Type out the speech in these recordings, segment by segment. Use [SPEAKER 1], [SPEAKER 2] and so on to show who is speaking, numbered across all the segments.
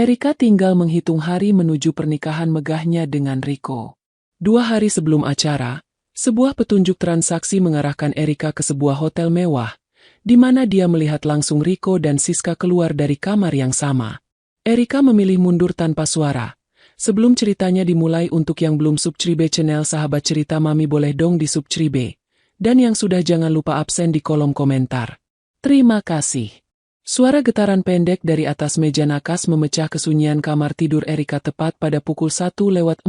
[SPEAKER 1] Erika tinggal menghitung hari menuju pernikahan megahnya dengan Rico. 2 hari sebelum acara, sebuah petunjuk transaksi mengarahkan Erika ke sebuah hotel mewah, di mana dia melihat langsung Rico dan Siska keluar dari kamar yang sama. Erika memilih mundur tanpa suara. Sebelum ceritanya dimulai, untuk yang belum subscribe channel Sahabat Cerita Mami boleh dong di subscribe. Dan yang sudah jangan lupa absen di kolom komentar. Terima kasih. Suara getaran pendek dari atas meja nakas memecah kesunyian kamar tidur Erika tepat pada pukul 1:45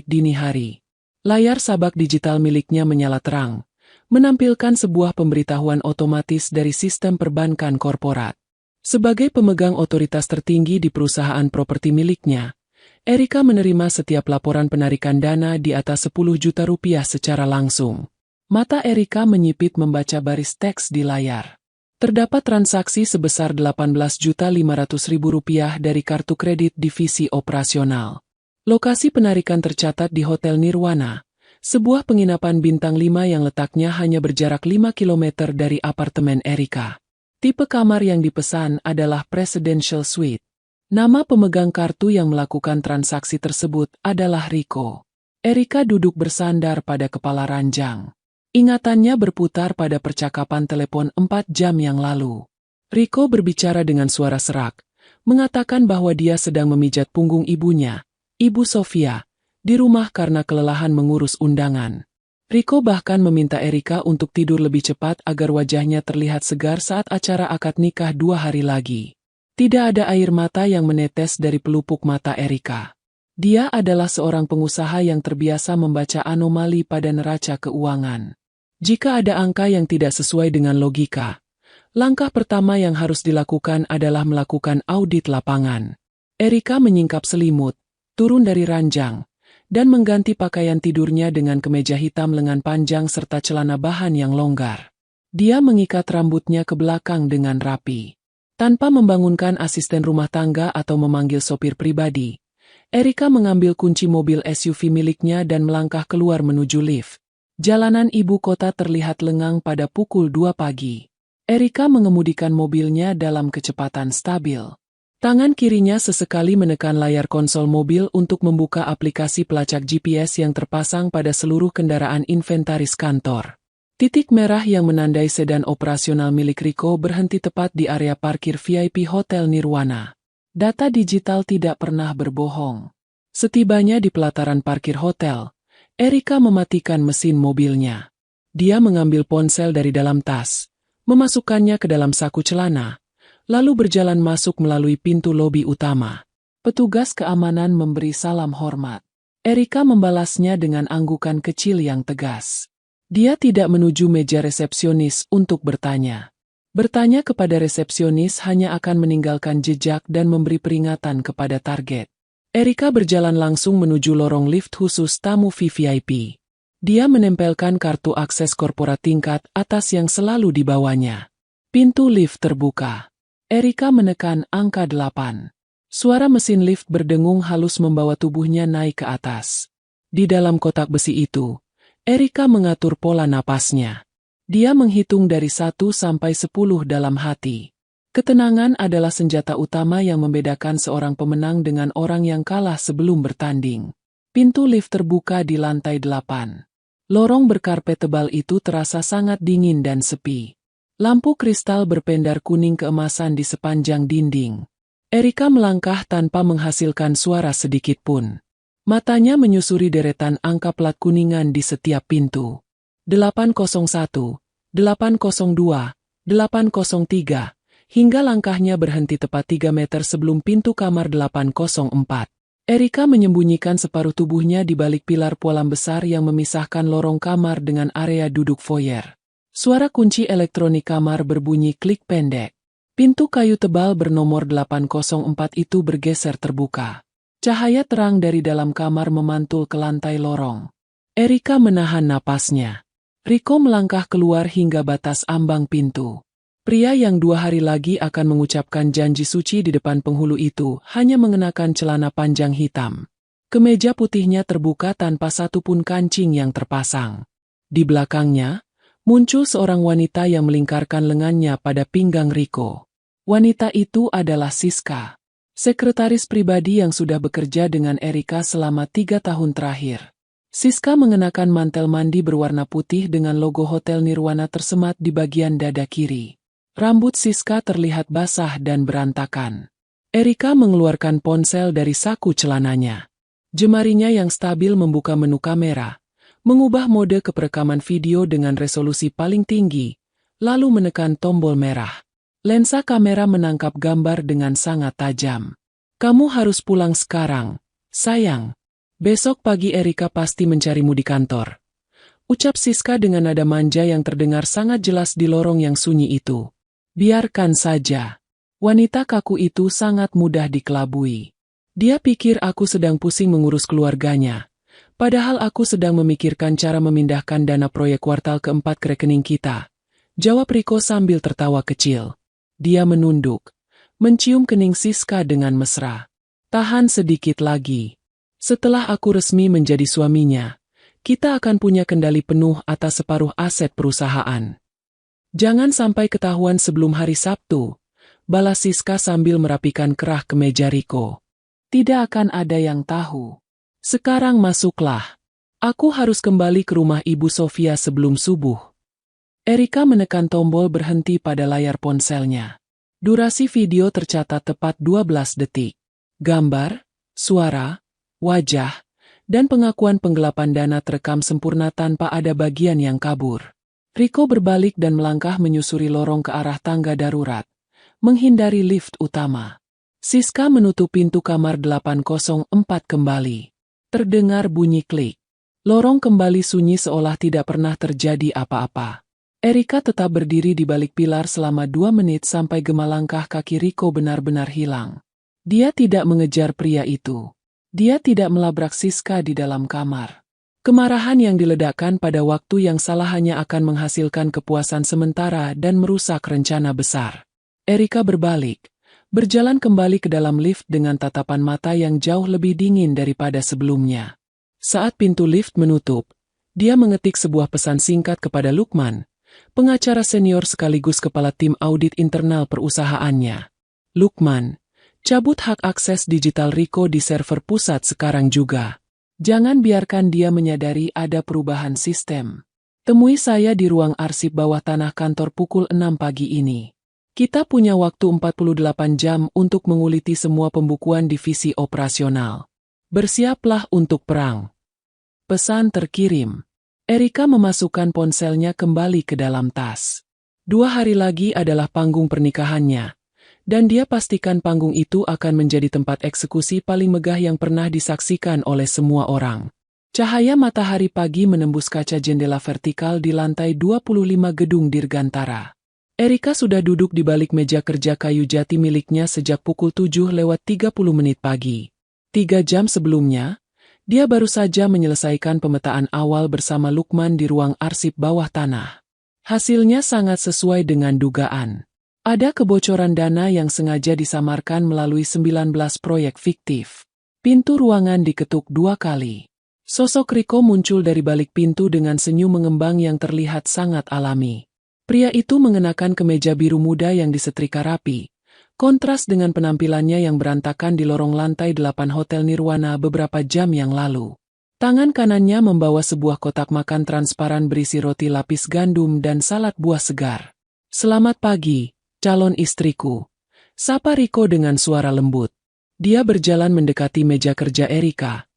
[SPEAKER 1] dini hari. Layar sabak digital miliknya menyala terang, menampilkan sebuah pemberitahuan otomatis dari sistem perbankan korporat. Sebagai pemegang otoritas tertinggi di perusahaan properti miliknya, Erika menerima setiap laporan penarikan dana di atas 10 juta rupiah secara langsung. Mata Erika menyipit membaca baris teks di layar. Terdapat transaksi sebesar Rp18.500.000 dari kartu kredit divisi operasional. Lokasi penarikan tercatat di Hotel Nirwana, sebuah penginapan bintang 5 yang letaknya hanya berjarak 5 km dari apartemen Erika. Tipe kamar yang dipesan adalah Presidential Suite. Nama pemegang kartu yang melakukan transaksi tersebut adalah Rico. Erika duduk bersandar pada kepala ranjang. Ingatannya berputar pada percakapan telepon 4 jam yang lalu. Rico berbicara dengan suara serak, mengatakan bahwa dia sedang memijat punggung ibunya, Ibu Sofia, di rumah karena kelelahan mengurus undangan. Rico bahkan meminta Erika untuk tidur lebih cepat agar wajahnya terlihat segar saat acara akad nikah 2 hari lagi. Tidak ada air mata yang menetes dari pelupuk mata Erika. Dia adalah seorang pengusaha yang terbiasa membaca anomali pada neraca keuangan. Jika ada angka yang tidak sesuai dengan logika, langkah pertama yang harus dilakukan adalah melakukan audit lapangan. Erika menyingkap selimut, turun dari ranjang, dan mengganti pakaian tidurnya dengan kemeja hitam lengan panjang serta celana bahan yang longgar. Dia mengikat rambutnya ke belakang dengan rapi. Tanpa membangunkan asisten rumah tangga atau memanggil sopir pribadi, Erika mengambil kunci mobil SUV miliknya dan melangkah keluar menuju lift. Jalanan ibu kota terlihat lengang pada pukul 2 pagi. Erika mengemudikan mobilnya dalam kecepatan stabil. Tangan kirinya sesekali menekan layar konsol mobil untuk membuka aplikasi pelacak GPS yang terpasang pada seluruh kendaraan inventaris kantor. Titik merah yang menandai sedan operasional milik Rico berhenti tepat di area parkir VIP Hotel Nirwana. Data digital tidak pernah berbohong. Setibanya di pelataran parkir hotel, Erika mematikan mesin mobilnya. Dia mengambil ponsel dari dalam tas, memasukkannya ke dalam saku celana, lalu berjalan masuk melalui pintu lobi utama. Petugas keamanan memberi salam hormat. Erika membalasnya dengan anggukan kecil yang tegas. Dia tidak menuju meja resepsionis untuk bertanya. Bertanya kepada resepsionis hanya akan meninggalkan jejak dan memberi peringatan kepada target. Erika berjalan langsung menuju lorong lift khusus tamu VVIP. Dia menempelkan kartu akses korporat tingkat atas yang selalu dibawanya. Pintu lift terbuka. Erika menekan angka 8. Suara mesin lift berdengung halus membawa tubuhnya naik ke atas. Di dalam kotak besi itu, Erika mengatur pola napasnya. Dia menghitung dari 1 sampai 10 dalam hati. Ketenangan adalah senjata utama yang membedakan seorang pemenang dengan orang yang kalah sebelum bertanding. Pintu lift terbuka di lantai 8. Lorong berkarpet tebal itu terasa sangat dingin dan sepi. Lampu kristal berpendar kuning keemasan di sepanjang dinding. Erika melangkah tanpa menghasilkan suara sedikit pun. Matanya menyusuri deretan angka plat kuningan di setiap pintu. 801, 802, 803. Hingga langkahnya berhenti tepat 3 meter sebelum pintu kamar 804. Erika menyembunyikan separuh tubuhnya di balik pilar polam besar yang memisahkan lorong kamar dengan area duduk foyer. Suara kunci elektronik kamar berbunyi klik pendek. Pintu kayu tebal bernomor 804 itu bergeser terbuka. Cahaya terang dari dalam kamar memantul ke lantai lorong. Erika menahan napasnya. Rico melangkah keluar hingga batas ambang pintu. Pria yang 2 hari lagi akan mengucapkan janji suci di depan penghulu itu hanya mengenakan celana panjang hitam. Kemeja putihnya terbuka tanpa satupun kancing yang terpasang. Di belakangnya, muncul seorang wanita yang melingkarkan lengannya pada pinggang Rico. Wanita itu adalah Siska. sekretaris pribadi yang sudah bekerja dengan Erika selama 3 tahun terakhir. Siska mengenakan mantel mandi berwarna putih dengan logo Hotel Nirwana tersemat di bagian dada kiri. Rambut Siska terlihat basah dan berantakan. Erika mengeluarkan ponsel dari saku celananya. Jemarinya yang stabil membuka menu kamera, mengubah mode ke perekaman video dengan resolusi paling tinggi, lalu menekan tombol merah. Lensa kamera menangkap gambar dengan sangat tajam. Kamu harus pulang sekarang, sayang. Besok pagi Erika pasti mencarimu di kantor. Ucap Siska dengan nada manja yang terdengar sangat jelas di lorong yang sunyi itu. Biarkan saja. Wanita kaku itu sangat mudah dikelabui. Dia pikir aku sedang pusing mengurus keluarganya. Padahal aku sedang memikirkan cara memindahkan dana proyek kuartal keempat ke rekening kita. Jawab Riko sambil tertawa kecil. Dia menunduk, mencium kening Siska dengan mesra. Tahan sedikit lagi. Setelah aku resmi menjadi suaminya, kita akan punya kendali penuh atas separuh aset perusahaan. Jangan sampai ketahuan sebelum hari Sabtu, balas Siska sambil merapikan kerah kemeja Riko. Tidak akan ada yang tahu. Sekarang masuklah. Aku harus kembali ke rumah Ibu Sofia sebelum subuh. Erika menekan tombol berhenti pada layar ponselnya. Durasi video tercatat tepat 12 detik. Gambar, suara, wajah, dan pengakuan penggelapan dana terekam sempurna tanpa ada bagian yang kabur. Riko berbalik dan melangkah menyusuri lorong ke arah tangga darurat, menghindari lift utama. Siska menutup pintu kamar 804 kembali. Terdengar bunyi klik. Lorong kembali sunyi seolah tidak pernah terjadi apa-apa. Erika tetap berdiri di balik pilar selama 2 menit sampai gema langkah kaki Riko benar-benar hilang. Dia tidak mengejar pria itu. Dia tidak melabrak Siska di dalam kamar. Kemarahan yang diledakkan pada waktu yang salah hanya akan menghasilkan kepuasan sementara dan merusak rencana besar. Erika berbalik, berjalan kembali ke dalam lift dengan tatapan mata yang jauh lebih dingin daripada sebelumnya. Saat pintu lift menutup, dia mengetik sebuah pesan singkat kepada Lukman, pengacara senior sekaligus kepala tim audit internal perusahaannya. Lukman, cabut hak akses digital Riko di server pusat sekarang juga. Jangan biarkan dia menyadari ada perubahan sistem. Temui saya di ruang arsip bawah tanah kantor pukul 6 pagi ini. Kita punya waktu 48 jam untuk menguliti semua pembukuan divisi operasional. Bersiaplah untuk perang. Pesan terkirim. Erika memasukkan ponselnya kembali ke dalam tas. 2 hari lagi adalah panggung pernikahannya. Dan dia pastikan panggung itu akan menjadi tempat eksekusi paling megah yang pernah disaksikan oleh semua orang. Cahaya matahari pagi menembus kaca jendela vertikal di lantai 25 gedung Dirgantara. Erika sudah duduk di balik meja kerja kayu jati miliknya sejak pukul 7:30 pagi. 3 jam sebelumnya, dia baru saja menyelesaikan pemetaan awal bersama Lukman di ruang arsip bawah tanah. Hasilnya sangat sesuai dengan dugaan. Ada kebocoran dana yang sengaja disamarkan melalui 19 proyek fiktif. Pintu ruangan diketuk 2 kali. Sosok Riko muncul dari balik pintu dengan senyum mengembang yang terlihat sangat alami. Pria itu mengenakan kemeja biru muda yang disetrika rapi, kontras dengan penampilannya yang berantakan di lorong lantai 8 Hotel Nirwana beberapa jam yang lalu. Tangan kanannya membawa sebuah kotak makan transparan berisi roti lapis gandum dan salad buah segar. Selamat pagi, calon istriku. Sapa Riko dengan suara lembut. Dia berjalan mendekati meja kerja Erika,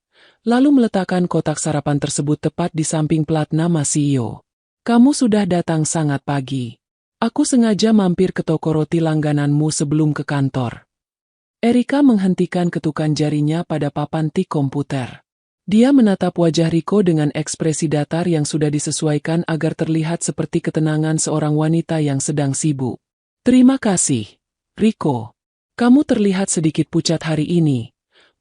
[SPEAKER 1] lalu meletakkan kotak sarapan tersebut tepat di samping plat nama CEO. Kamu sudah datang sangat pagi. Aku sengaja mampir ke toko roti langgananmu sebelum ke kantor. Erika menghentikan ketukan jarinya pada papan tik komputer. Dia menatap wajah Riko dengan ekspresi datar yang sudah disesuaikan agar terlihat seperti ketenangan seorang wanita yang sedang sibuk. Terima kasih, Riko. Kamu terlihat sedikit pucat hari ini,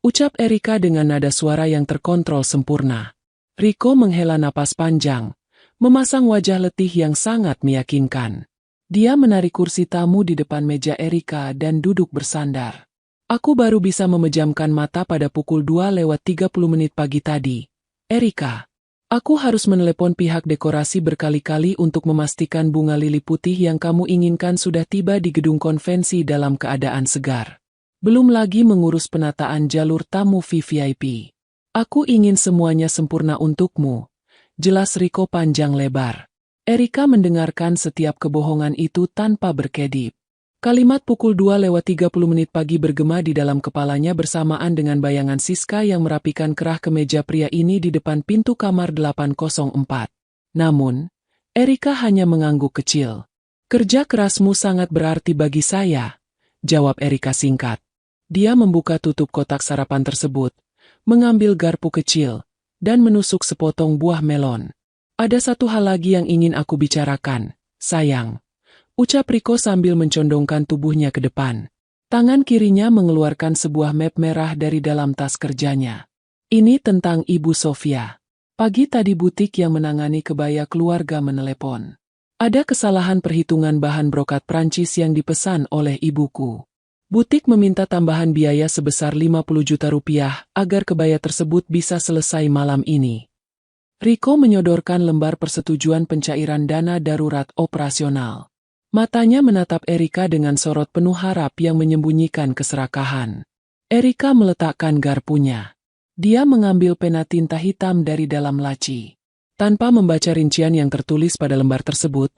[SPEAKER 1] ucap Erika dengan nada suara yang terkontrol sempurna. Riko menghela napas panjang, memasang wajah letih yang sangat meyakinkan. Dia menarik kursi tamu di depan meja Erika dan duduk bersandar. Aku baru bisa memejamkan mata pada pukul 2:30 pagi tadi. Erika, aku harus menelepon pihak dekorasi berkali-kali untuk memastikan bunga lili putih yang kamu inginkan sudah tiba di gedung konvensi dalam keadaan segar. Belum lagi mengurus penataan jalur tamu VVIP. Aku ingin semuanya sempurna untukmu, jelas Rico panjang lebar. Erika mendengarkan setiap kebohongan itu tanpa berkedip. Kalimat pukul 2:30 pagi bergema di dalam kepalanya bersamaan dengan bayangan Siska yang merapikan kerah kemeja pria ini di depan pintu kamar 804. Namun, Erika hanya mengangguk kecil. Kerja kerasmu sangat berarti bagi saya, jawab Erika singkat. Dia membuka tutup kotak sarapan tersebut, mengambil garpu kecil, dan menusuk sepotong buah melon. Ada satu hal lagi yang ingin aku bicarakan, sayang, ucap Rico sambil mencondongkan tubuhnya ke depan. Tangan kirinya mengeluarkan sebuah map merah dari dalam tas kerjanya. Ini tentang Ibu Sofia. Pagi tadi butik yang menangani kebaya keluarga menelepon. Ada kesalahan perhitungan bahan brokat Prancis yang dipesan oleh ibuku. Butik meminta tambahan biaya sebesar 50 juta rupiah agar kebaya tersebut bisa selesai malam ini. Rico menyodorkan lembar persetujuan pencairan dana darurat operasional. Matanya menatap Erika dengan sorot penuh harap yang menyembunyikan keserakahan. Erika meletakkan garpunya. Dia mengambil pena tinta hitam dari dalam laci. Tanpa membaca rincian yang tertulis pada lembar tersebut,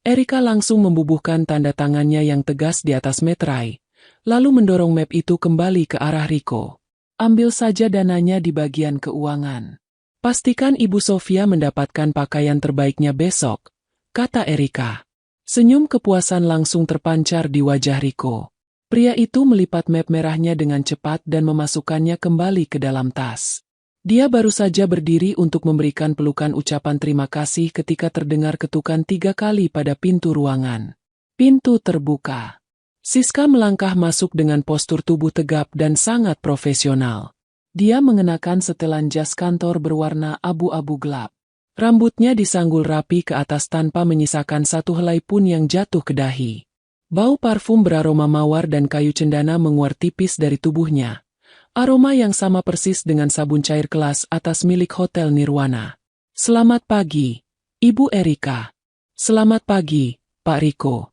[SPEAKER 1] Erika langsung membubuhkan tanda tangannya yang tegas di atas meterai. Lalu mendorong map itu kembali ke arah Rico. Ambil saja dananya di bagian keuangan. Pastikan Ibu Sofia mendapatkan pakaian terbaiknya besok, kata Erika. Senyum kepuasan langsung terpancar di wajah Rico. Pria itu melipat map merahnya dengan cepat dan memasukkannya kembali ke dalam tas. Dia baru saja berdiri untuk memberikan pelukan ucapan terima kasih ketika terdengar ketukan 3 kali pada pintu ruangan. Pintu terbuka. Siska melangkah masuk dengan postur tubuh tegap dan sangat profesional. Dia mengenakan setelan jas kantor berwarna abu-abu gelap. Rambutnya disanggul rapi ke atas tanpa menyisakan satu helai pun yang jatuh ke dahi. Bau parfum beraroma mawar dan kayu cendana menguar tipis dari tubuhnya. Aroma yang sama persis dengan sabun cair kelas atas milik Hotel Nirwana. Selamat pagi, Ibu Erika. Selamat pagi, Pak Rico.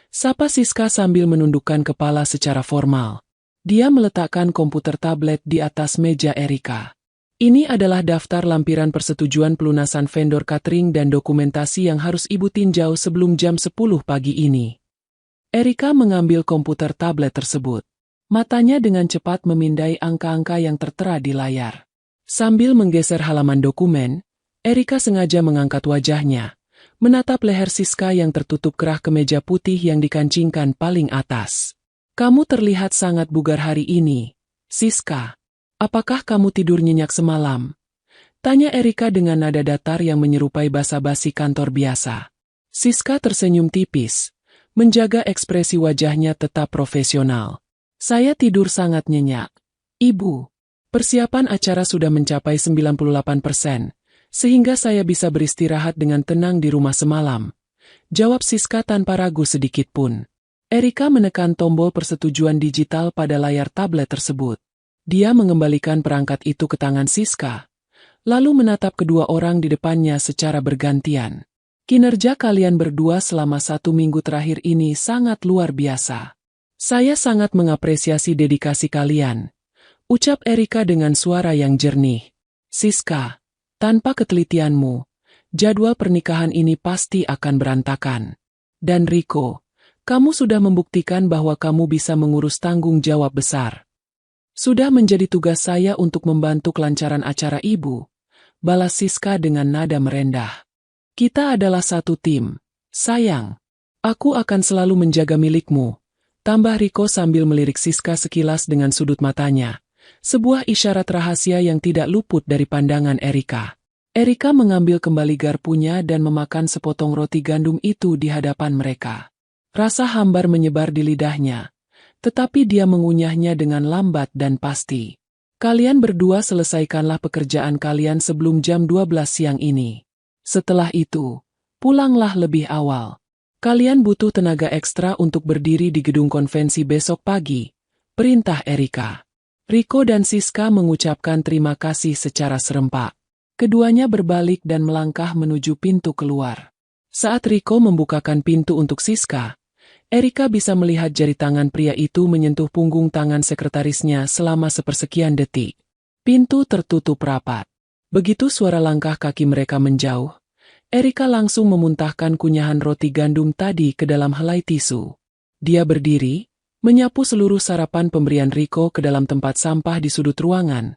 [SPEAKER 1] Sapa Siska sambil menundukkan kepala secara formal. Dia meletakkan komputer tablet di atas meja Erika. Ini adalah daftar lampiran persetujuan pelunasan vendor catering dan dokumentasi yang harus Ibu tinjau sebelum jam 10 pagi ini. Erika mengambil komputer tablet tersebut. Matanya dengan cepat memindai angka-angka yang tertera di layar. Sambil menggeser halaman dokumen, Erika sengaja mengangkat wajahnya, menatap leher Siska yang tertutup kerah kemeja putih yang dikancingkan paling atas. Kamu terlihat sangat bugar hari ini, Siska. Apakah kamu tidur nyenyak semalam? Tanya Erika dengan nada datar yang menyerupai basa-basi kantor biasa. Siska tersenyum tipis, menjaga ekspresi wajahnya tetap profesional. Saya tidur sangat nyenyak, Ibu. Persiapan acara sudah mencapai 98%. Sehingga saya bisa beristirahat dengan tenang di rumah semalam. Jawab Siska tanpa ragu sedikit pun. Erika menekan tombol persetujuan digital pada layar tablet tersebut. Dia mengembalikan perangkat itu ke tangan Siska, lalu menatap kedua orang di depannya secara bergantian. Kinerja kalian berdua selama 1 minggu terakhir ini sangat luar biasa. Saya sangat mengapresiasi dedikasi kalian, ucap Erika dengan suara yang jernih. Siska, tanpa ketelitianmu, jadwal pernikahan ini pasti akan berantakan. Dan Rico, kamu sudah membuktikan bahwa kamu bisa mengurus tanggung jawab besar. Sudah menjadi tugas saya untuk membantu kelancaran acara Ibu, balas Siska dengan nada merendah. Kita adalah satu tim, sayang. Aku akan selalu menjaga milikmu, tambah Rico sambil melirik Siska sekilas dengan sudut matanya. Sebuah isyarat rahasia yang tidak luput dari pandangan Erika. Erika mengambil kembali garpunya dan memakan sepotong roti gandum itu di hadapan mereka. Rasa hambar menyebar di lidahnya, tetapi dia mengunyahnya dengan lambat dan pasti. Kalian berdua selesaikanlah pekerjaan kalian sebelum jam 12 siang ini. Setelah itu, pulanglah lebih awal. Kalian butuh tenaga ekstra untuk berdiri di gedung konvensi besok pagi, perintah Erika. Rico dan Siska mengucapkan terima kasih secara serempak. Keduanya berbalik dan melangkah menuju pintu keluar. Saat Rico membukakan pintu untuk Siska, Erika bisa melihat jari tangan pria itu menyentuh punggung tangan sekretarisnya selama sepersekian detik. Pintu tertutup rapat. Begitu suara langkah kaki mereka menjauh, Erika langsung memuntahkan kunyahan roti gandum tadi ke dalam helai tisu. Dia berdiri, menyapu seluruh sarapan pemberian Rico ke dalam tempat sampah di sudut ruangan,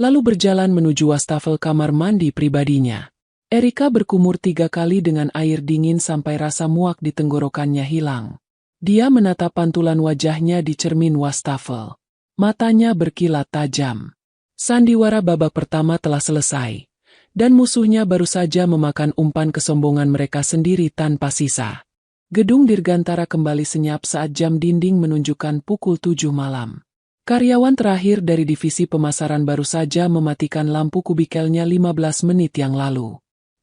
[SPEAKER 1] lalu berjalan menuju wastafel kamar mandi pribadinya. Erika berkumur 3 kali dengan air dingin sampai rasa muak di tenggorokannya hilang. Dia menatap pantulan wajahnya di cermin wastafel. Matanya berkilat tajam. Sandiwara babak pertama telah selesai, dan musuhnya baru saja memakan umpan kesombongan mereka sendiri tanpa sisa. Gedung Dirgantara kembali senyap saat jam dinding menunjukkan pukul 7 malam. Karyawan terakhir dari divisi pemasaran baru saja mematikan lampu kubikelnya 15 menit yang lalu.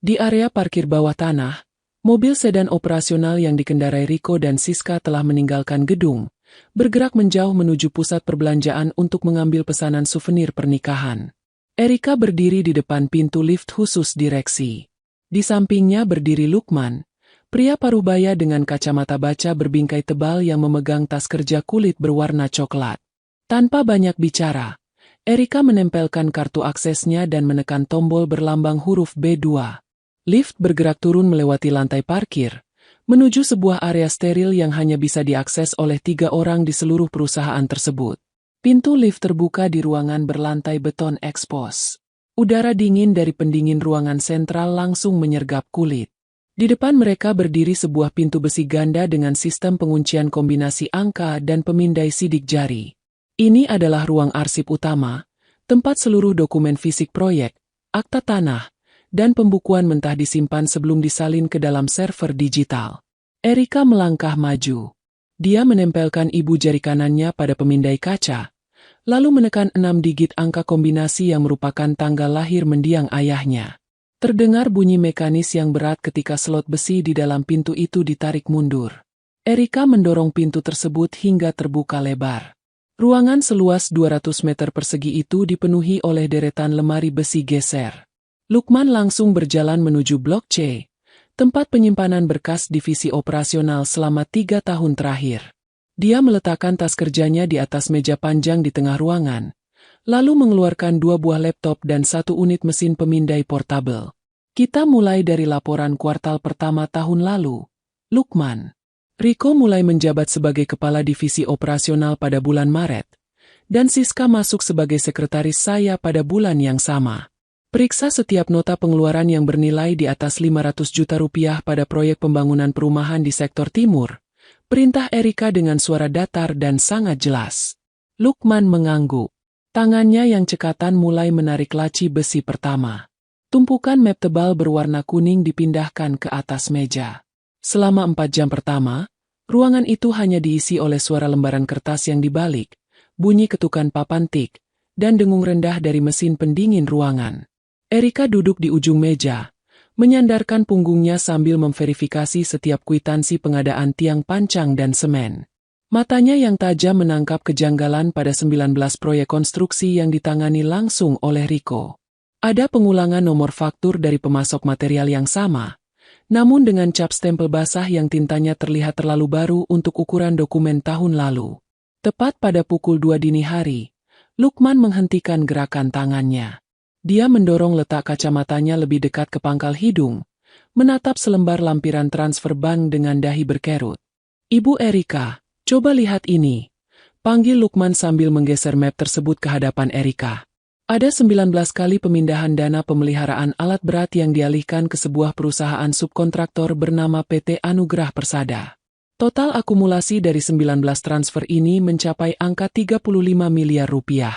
[SPEAKER 1] Di area parkir bawah tanah, mobil sedan operasional yang dikendarai Rico dan Siska telah meninggalkan gedung, bergerak menjauh menuju pusat perbelanjaan untuk mengambil pesanan souvenir pernikahan. Erika berdiri di depan pintu lift khusus direksi. Di sampingnya berdiri Lukman, pria paruhbaya dengan kacamata baca berbingkai tebal yang memegang tas kerja kulit berwarna coklat. Tanpa banyak bicara, Erika menempelkan kartu aksesnya dan menekan tombol berlambang huruf B2. Lift bergerak turun melewati lantai parkir, menuju sebuah area steril yang hanya bisa diakses oleh 3 orang di seluruh perusahaan tersebut. Pintu lift terbuka di ruangan berlantai beton ekspos. Udara dingin dari pendingin ruangan sentral langsung menyergap kulit. Di depan mereka berdiri sebuah pintu besi ganda dengan sistem penguncian kombinasi angka dan pemindai sidik jari. Ini adalah ruang arsip utama, tempat seluruh dokumen fisik proyek, akta tanah, dan pembukuan mentah disimpan sebelum disalin ke dalam server digital. Erika melangkah maju. Dia menempelkan ibu jari kanannya pada pemindai kaca, lalu menekan 6 digit angka kombinasi yang merupakan tanggal lahir mendiang ayahnya. Terdengar bunyi mekanis yang berat ketika slot besi di dalam pintu itu ditarik mundur. Erika mendorong pintu tersebut hingga terbuka lebar. Ruangan seluas 200 meter persegi itu dipenuhi oleh deretan lemari besi geser. Lukman langsung berjalan menuju Blok C, tempat penyimpanan berkas divisi operasional selama 3 tahun terakhir. Dia meletakkan tas kerjanya di atas meja panjang di tengah ruangan, lalu mengeluarkan 2 buah laptop dan 1 unit mesin pemindai portabel. Kita mulai dari laporan kuartal pertama tahun lalu, Lukman. Rico mulai menjabat sebagai kepala divisi operasional pada bulan Maret, dan Siska masuk sebagai sekretaris saya pada bulan yang sama. Periksa setiap nota pengeluaran yang bernilai di atas 500 juta rupiah pada proyek pembangunan perumahan di sektor timur. Perintah Erika dengan suara datar dan sangat jelas. Lukman mengangguk. Tangannya yang cekatan mulai menarik laci besi pertama. Tumpukan map tebal berwarna kuning dipindahkan ke atas meja. Selama 4 jam pertama, ruangan itu hanya diisi oleh suara lembaran kertas yang dibalik, bunyi ketukan papan tik, dan dengung rendah dari mesin pendingin ruangan. Erika duduk di ujung meja, menyandarkan punggungnya sambil memverifikasi setiap kwitansi pengadaan tiang pancang dan semen. Matanya yang tajam menangkap kejanggalan pada 19 proyek konstruksi yang ditangani langsung oleh Rico. Ada pengulangan nomor faktur dari pemasok material yang sama, namun dengan cap stempel basah yang tintanya terlihat terlalu baru untuk ukuran dokumen tahun lalu. Tepat pada pukul 2 dini hari, Lukman menghentikan gerakan tangannya. Dia mendorong letak kacamatanya lebih dekat ke pangkal hidung, menatap selembar lampiran transfer bank dengan dahi berkerut. Ibu Erika, coba lihat ini, panggil Lukman sambil menggeser map tersebut ke hadapan Erika. Ada 19 kali pemindahan dana pemeliharaan alat berat yang dialihkan ke sebuah perusahaan subkontraktor bernama PT Anugrah Persada. Total akumulasi dari 19 transfer ini mencapai angka 35 miliar rupiah.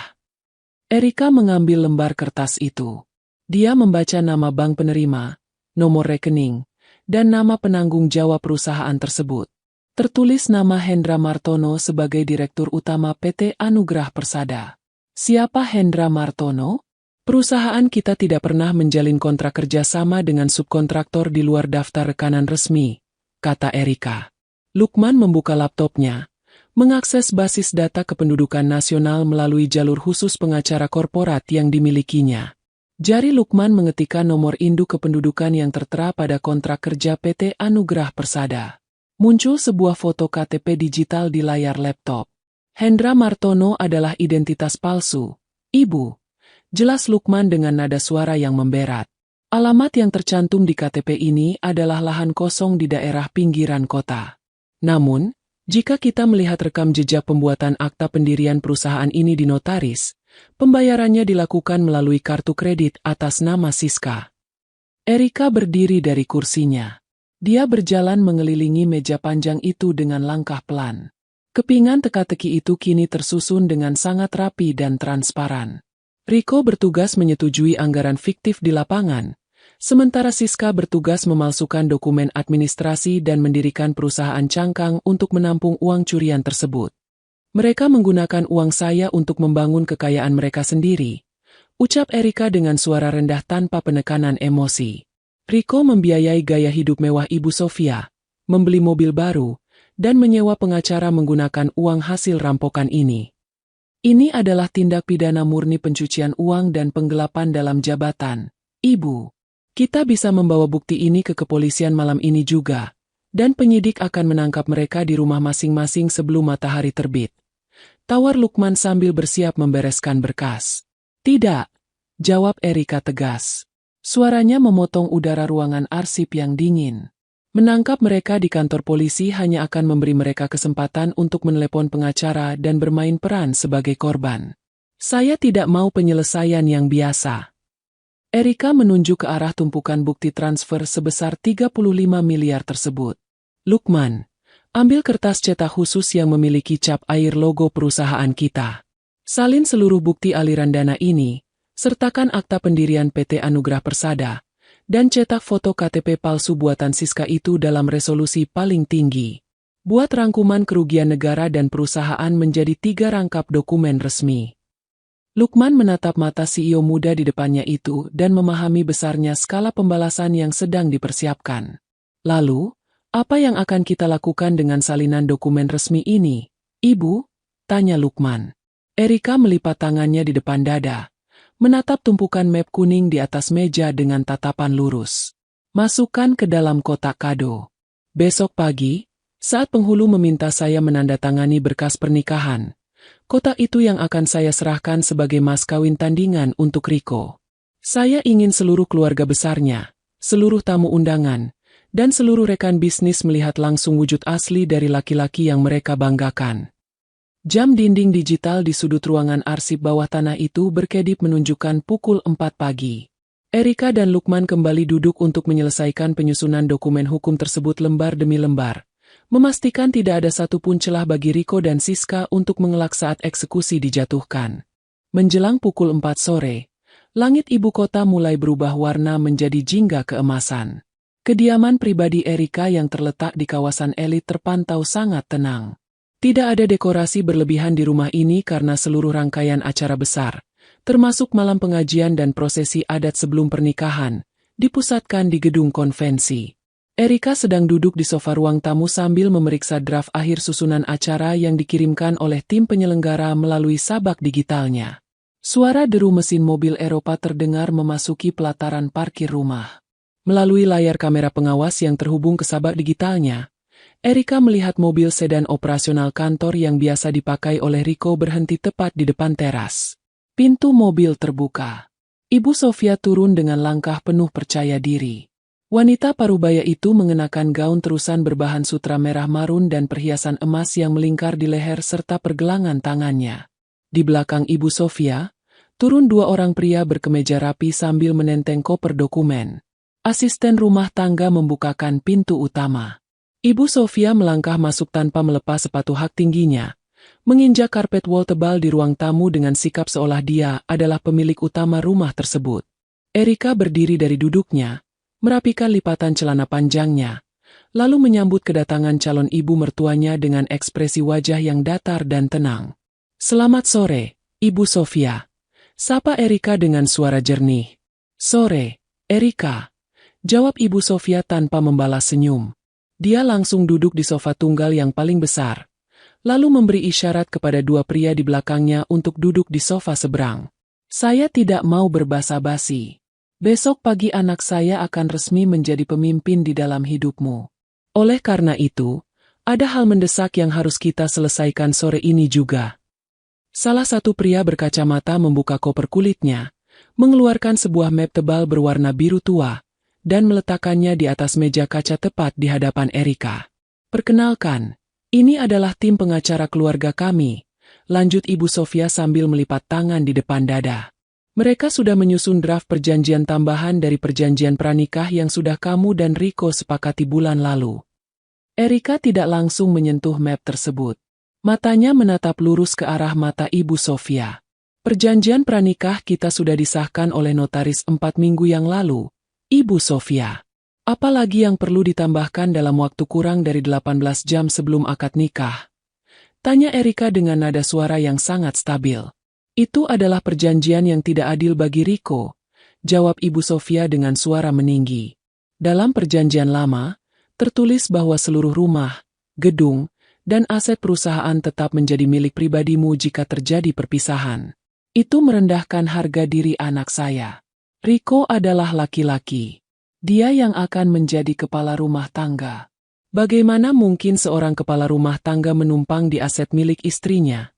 [SPEAKER 1] Erika mengambil lembar kertas itu. Dia membaca nama bank penerima, nomor rekening, dan nama penanggung jawab perusahaan tersebut. Tertulis nama Hendra Martono sebagai Direktur Utama PT Anugrah Persada. Siapa Hendra Martono? Perusahaan kita tidak pernah menjalin kontrak kerjasama dengan subkontraktor di luar daftar rekanan resmi, kata Erika. Lukman membuka laptopnya, mengakses basis data kependudukan nasional melalui jalur khusus pengacara korporat yang dimilikinya. Jari Lukman mengetikkan nomor induk kependudukan yang tertera pada kontrak kerja PT Anugrah Persada. Muncul sebuah foto KTP digital di layar laptop. Hendra Martono adalah identitas palsu. Ibu. Jelas Lukman dengan nada suara yang memberat. Alamat yang tercantum di KTP ini adalah lahan kosong di daerah pinggiran kota. Namun, jika kita melihat rekam jejak pembuatan akta pendirian perusahaan ini di notaris, pembayarannya dilakukan melalui kartu kredit atas nama Siska. Erika berdiri dari kursinya. Dia berjalan mengelilingi meja panjang itu dengan langkah pelan. Kepingan teka-teki itu kini tersusun dengan sangat rapi dan transparan. Riko bertugas menyetujui anggaran fiktif di lapangan, sementara Siska bertugas memalsukan dokumen administrasi dan mendirikan perusahaan cangkang untuk menampung uang curian tersebut. Mereka menggunakan uang saya untuk membangun kekayaan mereka sendiri, ucap Erika dengan suara rendah tanpa penekanan emosi. Riko membiayai gaya hidup mewah Ibu Sofia, membeli mobil baru, dan menyewa pengacara menggunakan uang hasil rampokan ini. Ini adalah tindak pidana murni pencucian uang dan penggelapan dalam jabatan, Ibu. Kita bisa membawa bukti ini ke kepolisian malam ini juga, dan penyidik akan menangkap mereka di rumah masing-masing sebelum matahari terbit. Tawar Lukman sambil bersiap membereskan berkas. Tidak, jawab Erika tegas. Suaranya memotong udara ruangan arsip yang dingin. Menangkap mereka di kantor polisi hanya akan memberi mereka kesempatan untuk menelepon pengacara dan bermain peran sebagai korban. Saya tidak mau penyelesaian yang biasa. Erika menunjuk ke arah tumpukan bukti transfer sebesar 35 miliar tersebut. Lukman, ambil kertas cetak khusus yang memiliki cap air logo perusahaan kita. Salin seluruh bukti aliran dana ini, sertakan akta pendirian PT Anugrah Persada, dan cetak foto KTP palsu buatan Siska itu dalam resolusi paling tinggi. Buat rangkuman kerugian negara dan perusahaan menjadi 3 rangkap dokumen resmi. Lukman menatap mata CEO muda di depannya itu dan memahami besarnya skala pembalasan yang sedang dipersiapkan. Lalu, apa yang akan kita lakukan dengan salinan dokumen resmi ini, Ibu? Tanya Lukman. Erika melipat tangannya di depan dada, menatap tumpukan map kuning di atas meja dengan tatapan lurus. Masukkan ke dalam kotak kado. Besok pagi, saat penghulu meminta saya menandatangani berkas pernikahan, kotak itu yang akan saya serahkan sebagai mas kawin tandingan untuk Riko. Saya ingin seluruh keluarga besarnya, seluruh tamu undangan, dan seluruh rekan bisnis melihat langsung wujud asli dari laki-laki yang mereka banggakan. Jam dinding digital di sudut ruangan arsip bawah tanah itu berkedip menunjukkan pukul 4 pagi. Erika dan Lukman kembali duduk untuk menyelesaikan penyusunan dokumen hukum tersebut lembar demi lembar, memastikan tidak ada satupun celah bagi Riko dan Siska untuk mengelak saat eksekusi dijatuhkan. Menjelang pukul 4 sore, langit ibu kota mulai berubah warna menjadi jingga keemasan. Kediaman pribadi Erika yang terletak di kawasan elit terpantau sangat tenang. Tidak ada dekorasi berlebihan di rumah ini karena seluruh rangkaian acara besar, termasuk malam pengajian dan prosesi adat sebelum pernikahan, dipusatkan di gedung konvensi. Erika sedang duduk di sofa ruang tamu sambil memeriksa draft akhir susunan acara yang dikirimkan oleh tim penyelenggara melalui sabak digitalnya. Suara deru mesin mobil Eropa terdengar memasuki pelataran parkir rumah. Melalui layar kamera pengawas yang terhubung ke sabak digitalnya, Erika melihat mobil sedan operasional kantor yang biasa dipakai oleh Riko berhenti tepat di depan teras. Pintu mobil terbuka. Ibu Sofia turun dengan langkah penuh percaya diri. Wanita parubaya itu mengenakan gaun terusan berbahan sutra merah marun dan perhiasan emas yang melingkar di leher serta pergelangan tangannya. Di belakang Ibu Sofia, turun 2 orang pria berkemeja rapi sambil menenteng koper dokumen. Asisten rumah tangga membukakan pintu utama. Ibu Sofia melangkah masuk tanpa melepas sepatu hak tingginya, menginjak karpet wall tebal di ruang tamu dengan sikap seolah dia adalah pemilik utama rumah tersebut. Erika berdiri dari duduknya, merapikan lipatan celana panjangnya, lalu menyambut kedatangan calon ibu mertuanya dengan ekspresi wajah yang datar dan tenang. "Selamat sore, Ibu Sofia," sapa Erika dengan suara jernih. "Sore, Erika," jawab Ibu Sofia tanpa membalas senyum. Dia langsung duduk di sofa tunggal yang paling besar, lalu memberi isyarat kepada 2 pria di belakangnya untuk duduk di sofa seberang. "Saya tidak mau berbasa-basi. Besok pagi anak saya akan resmi menjadi pemimpin di dalam hidupmu. Oleh karena itu, Ada hal mendesak yang harus kita selesaikan sore ini juga. Salah satu pria berkacamata membuka koper kulitnya, mengeluarkan sebuah map tebal berwarna biru tua, dan meletakkannya di atas meja kaca tepat di hadapan Erika. Perkenalkan, ini adalah tim pengacara keluarga kami, lanjut Ibu Sofia sambil melipat tangan di depan dada. Mereka sudah menyusun draft perjanjian tambahan dari perjanjian pranikah yang sudah kamu dan Rico sepakati bulan lalu. Erika tidak langsung menyentuh map tersebut. Matanya menatap lurus ke arah mata Ibu Sofia. Perjanjian pranikah kita sudah disahkan oleh notaris 4 minggu yang lalu, Ibu Sofia. Apalagi yang perlu ditambahkan dalam waktu kurang dari 18 jam sebelum akad nikah? Tanya Erika dengan nada suara yang sangat stabil. Itu adalah perjanjian yang tidak adil bagi Rico, jawab Ibu Sofia dengan suara meninggi. Dalam perjanjian lama, tertulis bahwa seluruh rumah, gedung, dan aset perusahaan tetap menjadi milik pribadimu jika terjadi perpisahan. Itu merendahkan harga diri anak saya. Rico adalah laki-laki. Dia yang akan menjadi kepala rumah tangga. Bagaimana mungkin seorang kepala rumah tangga menumpang di aset milik istrinya?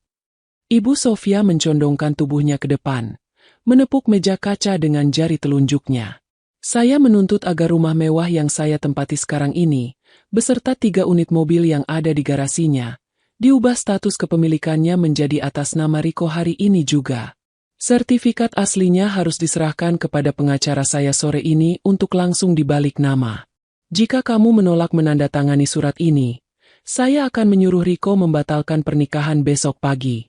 [SPEAKER 1] Ibu Sofia mencondongkan tubuhnya ke depan, menepuk meja kaca dengan jari telunjuknya. Saya menuntut agar rumah mewah yang saya tempati sekarang ini, beserta 3 unit mobil yang ada di garasinya, diubah status kepemilikannya menjadi atas nama Rico hari ini juga. Sertifikat aslinya harus diserahkan kepada pengacara saya sore ini untuk langsung dibalik nama. Jika kamu menolak menandatangani surat ini, saya akan menyuruh Rico membatalkan pernikahan besok pagi.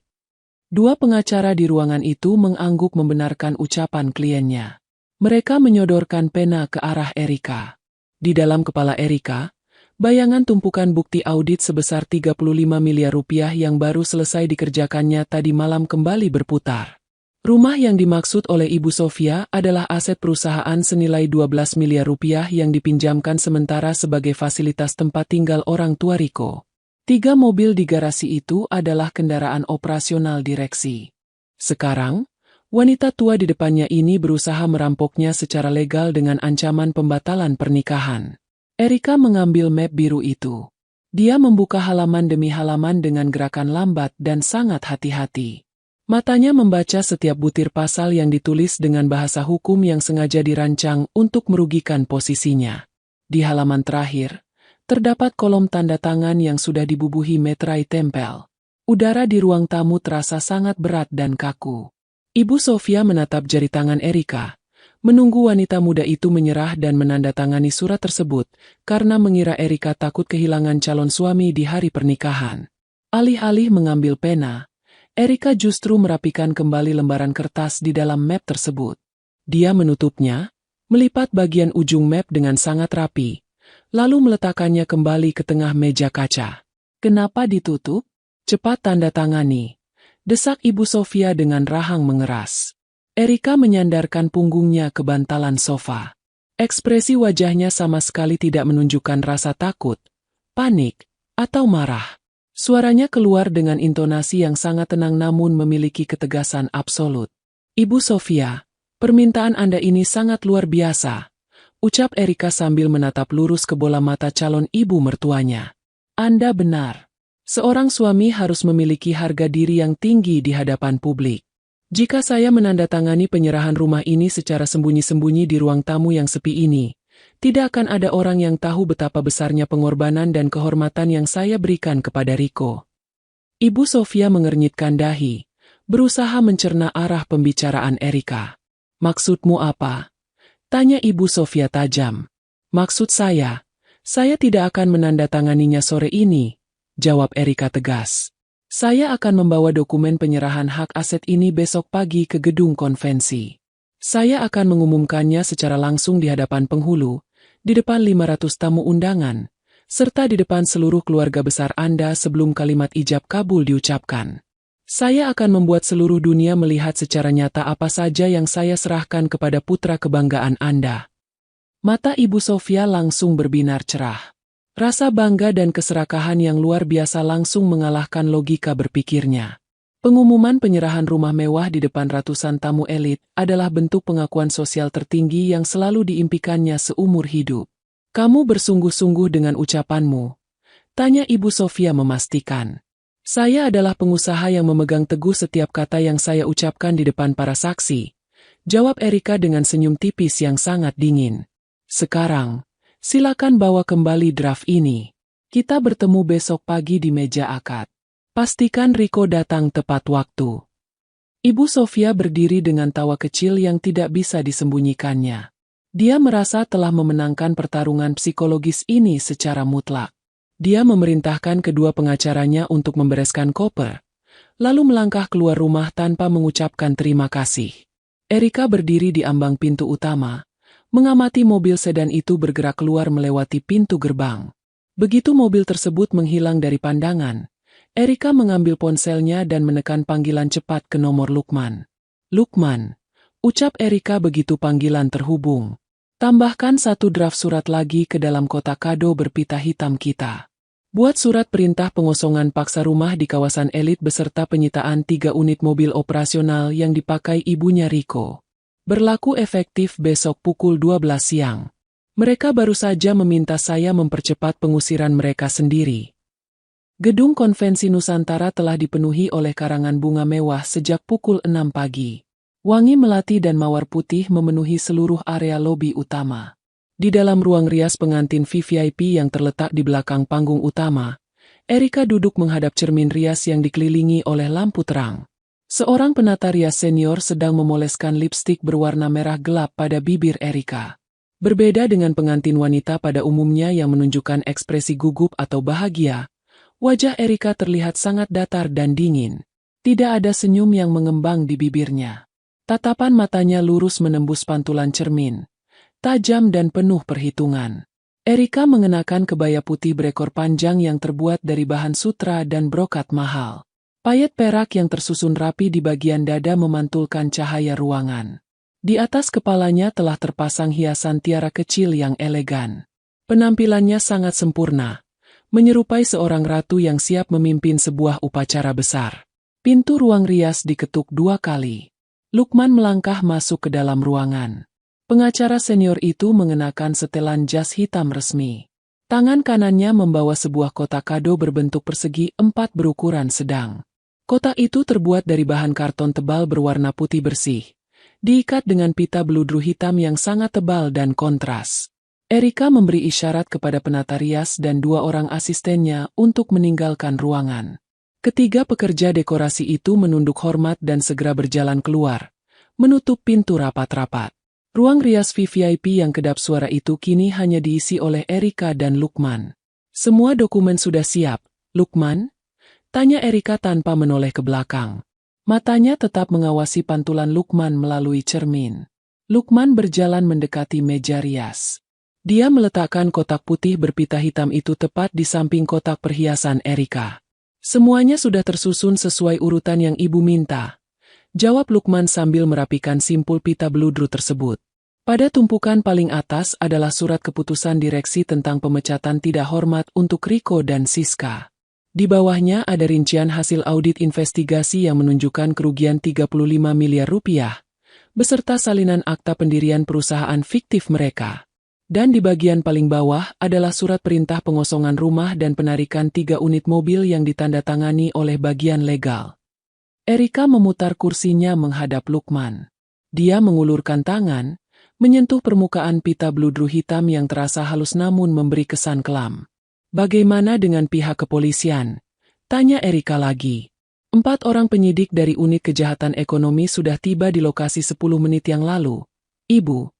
[SPEAKER 1] 2 pengacara di ruangan itu mengangguk membenarkan ucapan kliennya. Mereka menyodorkan pena ke arah Erika. Di dalam kepala Erika, bayangan tumpukan bukti audit sebesar 35 miliar rupiah yang baru selesai dikerjakannya tadi malam kembali berputar. Rumah yang dimaksud oleh Ibu Sofia adalah aset perusahaan senilai 12 miliar rupiah yang dipinjamkan sementara sebagai fasilitas tempat tinggal orang tua Rico. 3 mobil di garasi itu adalah kendaraan operasional direksi. Sekarang, wanita tua di depannya ini berusaha merampoknya secara legal dengan ancaman pembatalan pernikahan. Erika mengambil map biru itu. Dia membuka halaman demi halaman dengan gerakan lambat dan sangat hati-hati. Matanya membaca setiap butir pasal yang ditulis dengan bahasa hukum yang sengaja dirancang untuk merugikan posisinya. Di halaman terakhir, terdapat kolom tanda tangan yang sudah dibubuhi meterai tempel. Udara di ruang tamu terasa sangat berat dan kaku. Ibu Sofia menatap jari tangan Erika, menunggu wanita muda itu menyerah dan menandatangani surat tersebut, karena mengira Erika takut kehilangan calon suami di hari pernikahan. Alih-alih mengambil pena, Erika justru merapikan kembali lembaran kertas di dalam map tersebut. Dia menutupnya, melipat bagian ujung map dengan sangat rapi, lalu meletakkannya kembali ke tengah meja kaca. Kenapa ditutup? Cepat tanda tangani, desak Ibu Sofia dengan rahang mengeras. Erika menyandarkan punggungnya ke bantalan sofa. Ekspresi wajahnya sama sekali tidak menunjukkan rasa takut, panik, atau marah. Suaranya keluar dengan intonasi yang sangat tenang namun memiliki ketegasan absolut. Ibu Sofia, permintaan Anda ini sangat luar biasa, ucap Erika sambil menatap lurus ke bola mata calon ibu mertuanya. Anda benar. Seorang suami harus memiliki harga diri yang tinggi di hadapan publik. Jika saya menandatangani penyerahan rumah ini secara sembunyi-sembunyi di ruang tamu yang sepi ini, tidak akan ada orang yang tahu betapa besarnya pengorbanan dan kehormatan yang saya berikan kepada Rico. Ibu Sofia mengernyitkan dahi, berusaha mencerna arah pembicaraan Erika. Maksudmu apa? Tanya Ibu Sofia tajam. Maksud saya tidak akan menandatanganinya sore ini, jawab Erika tegas. Saya akan membawa dokumen penyerahan hak aset ini besok pagi ke gedung konvensi. Saya akan mengumumkannya secara langsung di hadapan penghulu, di depan 500 tamu undangan, serta di depan seluruh keluarga besar Anda sebelum kalimat ijab kabul diucapkan. Saya akan membuat seluruh dunia melihat secara nyata apa saja yang saya serahkan kepada putra kebanggaan Anda. Mata Ibu Sofia langsung berbinar cerah. Rasa bangga dan keserakahan yang luar biasa langsung mengalahkan logika berpikirnya. Pengumuman penyerahan rumah mewah di depan ratusan tamu elit adalah bentuk pengakuan sosial tertinggi yang selalu diimpikannya seumur hidup. Kamu bersungguh-sungguh dengan ucapanmu, Tanya Ibu Sofia memastikan. Saya adalah pengusaha yang memegang teguh setiap kata yang saya ucapkan di depan para saksi. Jawab Erika dengan senyum tipis yang sangat dingin. Sekarang, silakan bawa kembali draft ini. Kita bertemu besok pagi di meja akad. Pastikan Riko datang tepat waktu. Ibu Sofia berdiri dengan tawa kecil yang tidak bisa disembunyikannya. Dia merasa telah memenangkan pertarungan psikologis ini secara mutlak. Dia memerintahkan kedua pengacaranya untuk membereskan koper, lalu melangkah keluar rumah tanpa mengucapkan terima kasih. Erika berdiri di ambang pintu utama, mengamati mobil sedan itu bergerak keluar melewati pintu gerbang. Begitu mobil tersebut menghilang dari pandangan, Erika mengambil ponselnya dan menekan panggilan cepat ke nomor Lukman. Lukman, ucap Erika begitu panggilan terhubung. Tambahkan 1 draft surat lagi ke dalam kotak kado berpita hitam kita. Buat surat perintah pengosongan paksa rumah di kawasan elit beserta penyitaan 3 unit mobil operasional yang dipakai ibunya Riko. Berlaku efektif besok pukul 12 siang. Mereka baru saja meminta saya mempercepat pengusiran mereka sendiri. Gedung Konvensi Nusantara telah dipenuhi oleh karangan bunga mewah sejak pukul 6 pagi. Wangi melati dan mawar putih memenuhi seluruh area lobi utama. Di dalam ruang rias pengantin VVIP yang terletak di belakang panggung utama, Erika duduk menghadap cermin rias yang dikelilingi oleh lampu terang. Seorang penata rias senior sedang memoleskan lipstik berwarna merah gelap pada bibir Erika. Berbeda dengan pengantin wanita pada umumnya yang menunjukkan ekspresi gugup atau bahagia, wajah Erika terlihat sangat datar dan dingin. Tidak ada senyum yang mengembang di bibirnya. Tatapan matanya lurus menembus pantulan cermin, tajam dan penuh perhitungan. Erika mengenakan kebaya putih berekor panjang yang terbuat dari bahan sutra dan brokat mahal. Payet perak yang tersusun rapi di bagian dada memantulkan cahaya ruangan. Di atas kepalanya telah terpasang hiasan tiara kecil yang elegan. Penampilannya sangat sempurna, menyerupai seorang ratu yang siap memimpin sebuah upacara besar. Pintu ruang rias diketuk 2 kali. Lukman melangkah masuk ke dalam ruangan. Pengacara senior itu mengenakan setelan jas hitam resmi. Tangan kanannya membawa sebuah kotak kado berbentuk persegi 4 berukuran sedang. Kotak itu terbuat dari bahan karton tebal berwarna putih bersih, diikat dengan pita beludru hitam yang sangat tebal dan kontras. Erika memberi isyarat kepada penata rias dan 2 orang asistennya untuk meninggalkan ruangan. Ketiga pekerja dekorasi itu menunduk hormat dan segera berjalan keluar, menutup pintu rapat-rapat. Ruang rias VVIP yang kedap suara itu kini hanya diisi oleh Erika dan Lukman. Semua dokumen sudah siap, Lukman? Tanya Erika tanpa menoleh ke belakang. Matanya tetap mengawasi pantulan Lukman melalui cermin. Lukman berjalan mendekati meja rias. Dia meletakkan kotak putih berpita hitam itu tepat di samping kotak perhiasan Erika. Semuanya sudah tersusun sesuai urutan yang ibu minta, jawab Lukman sambil merapikan simpul pita beludru tersebut. Pada tumpukan paling atas adalah surat keputusan direksi tentang pemecatan tidak hormat untuk Riko dan Siska. Di bawahnya ada rincian hasil audit investigasi yang menunjukkan kerugian 35 miliar rupiah, beserta salinan akta pendirian perusahaan fiktif mereka. Dan di bagian paling bawah adalah surat perintah pengosongan rumah dan penarikan 3 unit mobil yang ditandatangani oleh bagian legal. Erika memutar kursinya menghadap Lukman. Dia mengulurkan tangan, menyentuh permukaan pita beludru hitam yang terasa halus namun memberi kesan kelam. Bagaimana dengan pihak kepolisian? Tanya Erika lagi. 4 orang penyidik dari unit kejahatan ekonomi sudah tiba di lokasi 10 menit yang lalu. Ibu,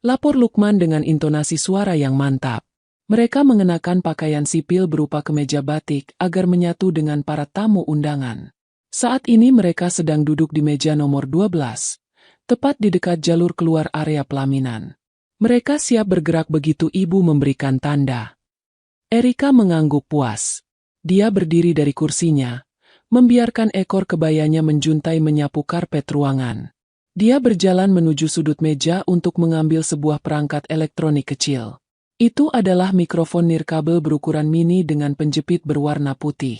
[SPEAKER 1] lapor Lukman dengan intonasi suara yang mantap. Mereka mengenakan pakaian sipil berupa kemeja batik agar menyatu dengan para tamu undangan. Saat ini mereka sedang duduk di meja nomor 12, tepat di dekat jalur keluar area pelaminan. Mereka siap bergerak begitu ibu memberikan tanda. Erika mengangguk puas. Dia berdiri dari kursinya, membiarkan ekor kebayanya menjuntai menyapu karpet ruangan. Dia berjalan menuju sudut meja untuk mengambil sebuah perangkat elektronik kecil. Itu adalah mikrofon nirkabel berukuran mini dengan penjepit berwarna putih.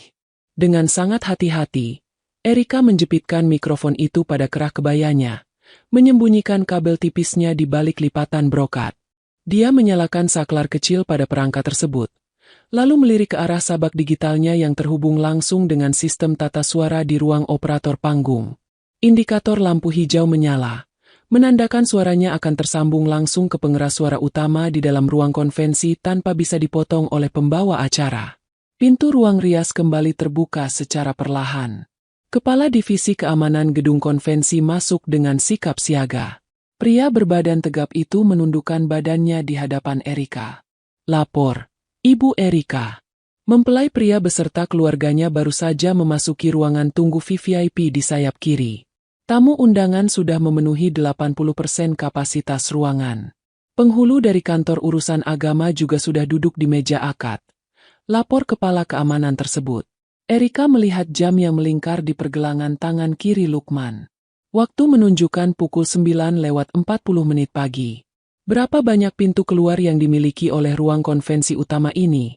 [SPEAKER 1] Dengan sangat hati-hati, Erika menjepitkan mikrofon itu pada kerah kebayanya, menyembunyikan kabel tipisnya di balik lipatan brokat. Dia menyalakan saklar kecil pada perangkat tersebut, lalu melirik ke arah sabak digitalnya yang terhubung langsung dengan sistem tata suara di ruang operator panggung. Indikator lampu hijau menyala, menandakan suaranya akan tersambung langsung ke pengeras suara utama di dalam ruang konvensi tanpa bisa dipotong oleh pembawa acara. Pintu ruang rias kembali terbuka secara perlahan. Kepala Divisi Keamanan Gedung Konvensi masuk dengan sikap siaga. Pria berbadan tegap itu menundukkan badannya di hadapan Erika. Lapor, Ibu Erika. Mempelai pria beserta keluarganya baru saja memasuki ruangan tunggu VIP di sayap kiri. Tamu undangan sudah memenuhi 80% kapasitas ruangan. Penghulu dari kantor urusan agama juga sudah duduk di meja akad. Lapor kepala keamanan tersebut. Erika melihat jam yang melingkar di pergelangan tangan kiri Lukman. Waktu menunjukkan pukul 9:40 pagi. Berapa banyak pintu keluar yang dimiliki oleh ruang konvensi utama ini?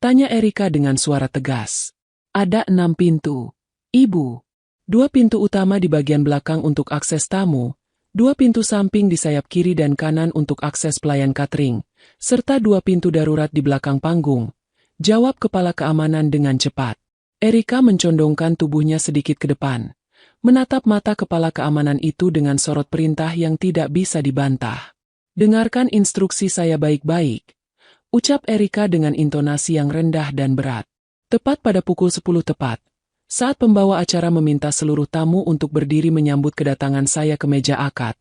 [SPEAKER 1] Tanya Erika dengan suara tegas. Ada 6 pintu, Ibu. 2 pintu utama di bagian belakang untuk akses tamu, 2 pintu samping di sayap kiri dan kanan untuk akses pelayan catering, serta 2 pintu darurat di belakang panggung. Jawab kepala keamanan dengan cepat. Erika mencondongkan tubuhnya sedikit ke depan, menatap mata kepala keamanan itu dengan sorot perintah yang tidak bisa dibantah. Dengarkan instruksi saya baik-baik, ucap Erika dengan intonasi yang rendah dan berat. Tepat pada pukul 10 tepat, saat pembawa acara meminta seluruh tamu untuk berdiri menyambut kedatangan saya ke meja akad,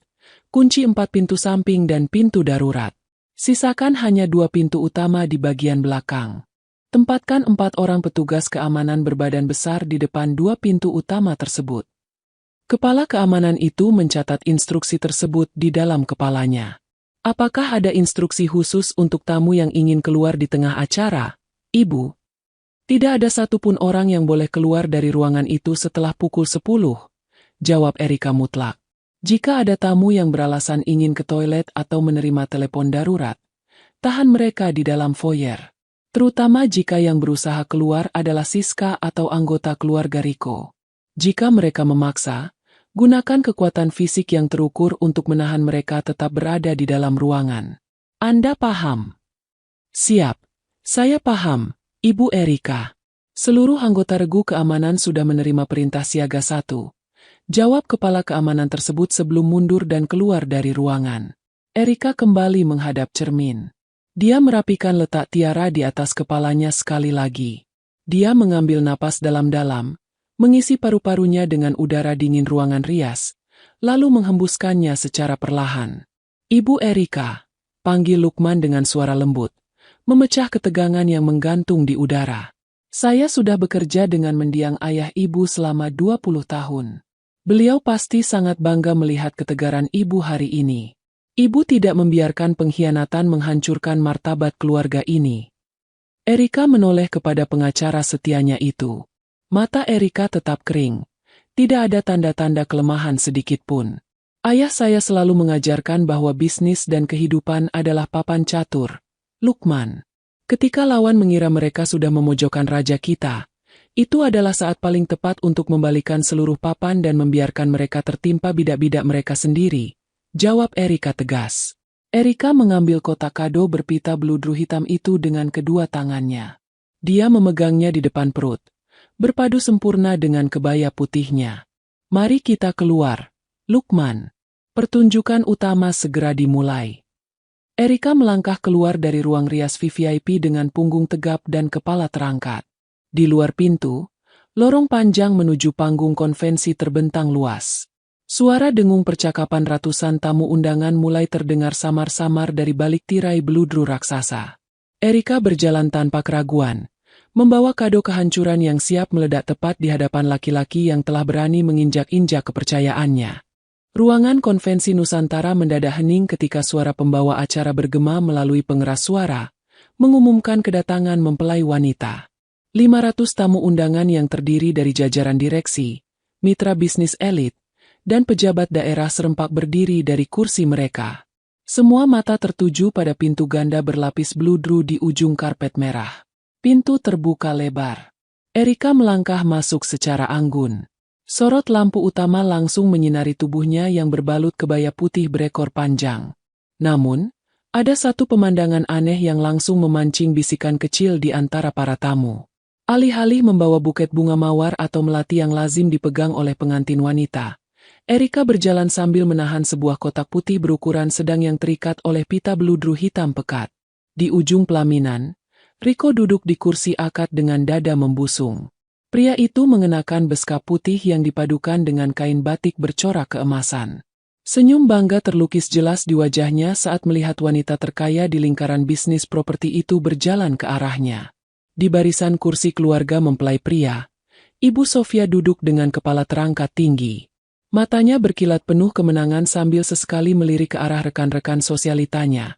[SPEAKER 1] kunci 4 pintu samping dan pintu darurat. Sisakan hanya 2 pintu utama di bagian belakang. Tempatkan 4 orang petugas keamanan berbadan besar di depan 2 pintu utama tersebut. Kepala keamanan itu mencatat instruksi tersebut di dalam kepalanya. Apakah ada instruksi khusus untuk tamu yang ingin keluar di tengah acara, Ibu? Tidak ada satupun orang yang boleh keluar dari ruangan itu setelah pukul 10, jawab Erika mutlak. Jika ada tamu yang beralasan ingin ke toilet atau menerima telepon darurat, tahan mereka di dalam foyer. Terutama jika yang berusaha keluar adalah Siska atau anggota keluarga Riko. Jika mereka memaksa, gunakan kekuatan fisik yang terukur untuk menahan mereka tetap berada di dalam ruangan. Anda paham? Siap. Saya paham, Ibu Erika. Seluruh anggota regu keamanan sudah menerima perintah siaga 1. Jawab kepala keamanan tersebut sebelum mundur dan keluar dari ruangan. Erika kembali menghadap cermin. Dia merapikan letak tiara di atas kepalanya sekali lagi. Dia mengambil napas dalam-dalam, mengisi paru-parunya dengan udara dingin ruangan rias, lalu menghembuskannya secara perlahan. Ibu Erika, panggil Lukman dengan suara lembut, memecah ketegangan yang menggantung di udara. Saya sudah bekerja dengan mendiang ayah ibu selama 20 tahun. Beliau pasti sangat bangga melihat ketegaran ibu hari ini. Ibu tidak membiarkan pengkhianatan menghancurkan martabat keluarga ini. Erika menoleh kepada pengacara setianya itu. Mata Erika tetap kering. Tidak ada tanda-tanda kelemahan sedikit pun. Ayah saya selalu mengajarkan bahwa bisnis dan kehidupan adalah papan catur, Lukman. Ketika lawan mengira mereka sudah memojokkan raja kita, itu adalah saat paling tepat untuk membalikan seluruh papan dan membiarkan mereka tertimpa bidak-bidak mereka sendiri. Jawab Erika tegas. Erika mengambil kotak kado berpita bludru hitam itu dengan kedua tangannya. Dia memegangnya di depan perut, berpadu sempurna dengan kebaya putihnya. Mari kita keluar, Lukman. Pertunjukan utama segera dimulai. Erika melangkah keluar dari ruang rias VIP dengan punggung tegap dan kepala terangkat. Di luar pintu, lorong panjang menuju panggung konvensi terbentang luas. Suara dengung percakapan ratusan tamu undangan mulai terdengar samar-samar dari balik tirai bludru raksasa. Erika berjalan tanpa keraguan, membawa kado kehancuran yang siap meledak tepat di hadapan laki-laki yang telah berani menginjak-injak kepercayaannya. Ruangan konvensi Nusantara mendadak hening ketika suara pembawa acara bergema melalui pengeras suara, mengumumkan kedatangan mempelai wanita. 500 tamu undangan yang terdiri dari jajaran direksi, mitra bisnis elit, dan pejabat daerah serempak berdiri dari kursi mereka. Semua mata tertuju pada pintu ganda berlapis bludru di ujung karpet merah. Pintu terbuka lebar. Erika melangkah masuk secara anggun. Sorot lampu utama langsung menyinari tubuhnya yang berbalut kebaya putih berekor panjang. Namun, Ada satu pemandangan aneh yang langsung memancing bisikan kecil di antara para tamu. Alih-alih membawa buket bunga mawar atau melati yang lazim dipegang oleh pengantin wanita, Erika berjalan sambil menahan sebuah kotak putih berukuran sedang yang terikat oleh pita beludru hitam pekat. Di ujung pelaminan, Rico duduk di kursi akad dengan dada membusung. Pria itu mengenakan beskap putih yang dipadukan dengan kain batik bercorak keemasan. Senyum bangga terlukis jelas di wajahnya saat melihat wanita terkaya di lingkaran bisnis properti itu berjalan ke arahnya. Di barisan kursi keluarga mempelai pria, Ibu Sofia duduk dengan kepala terangkat tinggi. Matanya berkilat penuh kemenangan sambil sesekali melirik ke arah rekan-rekan sosialitanya,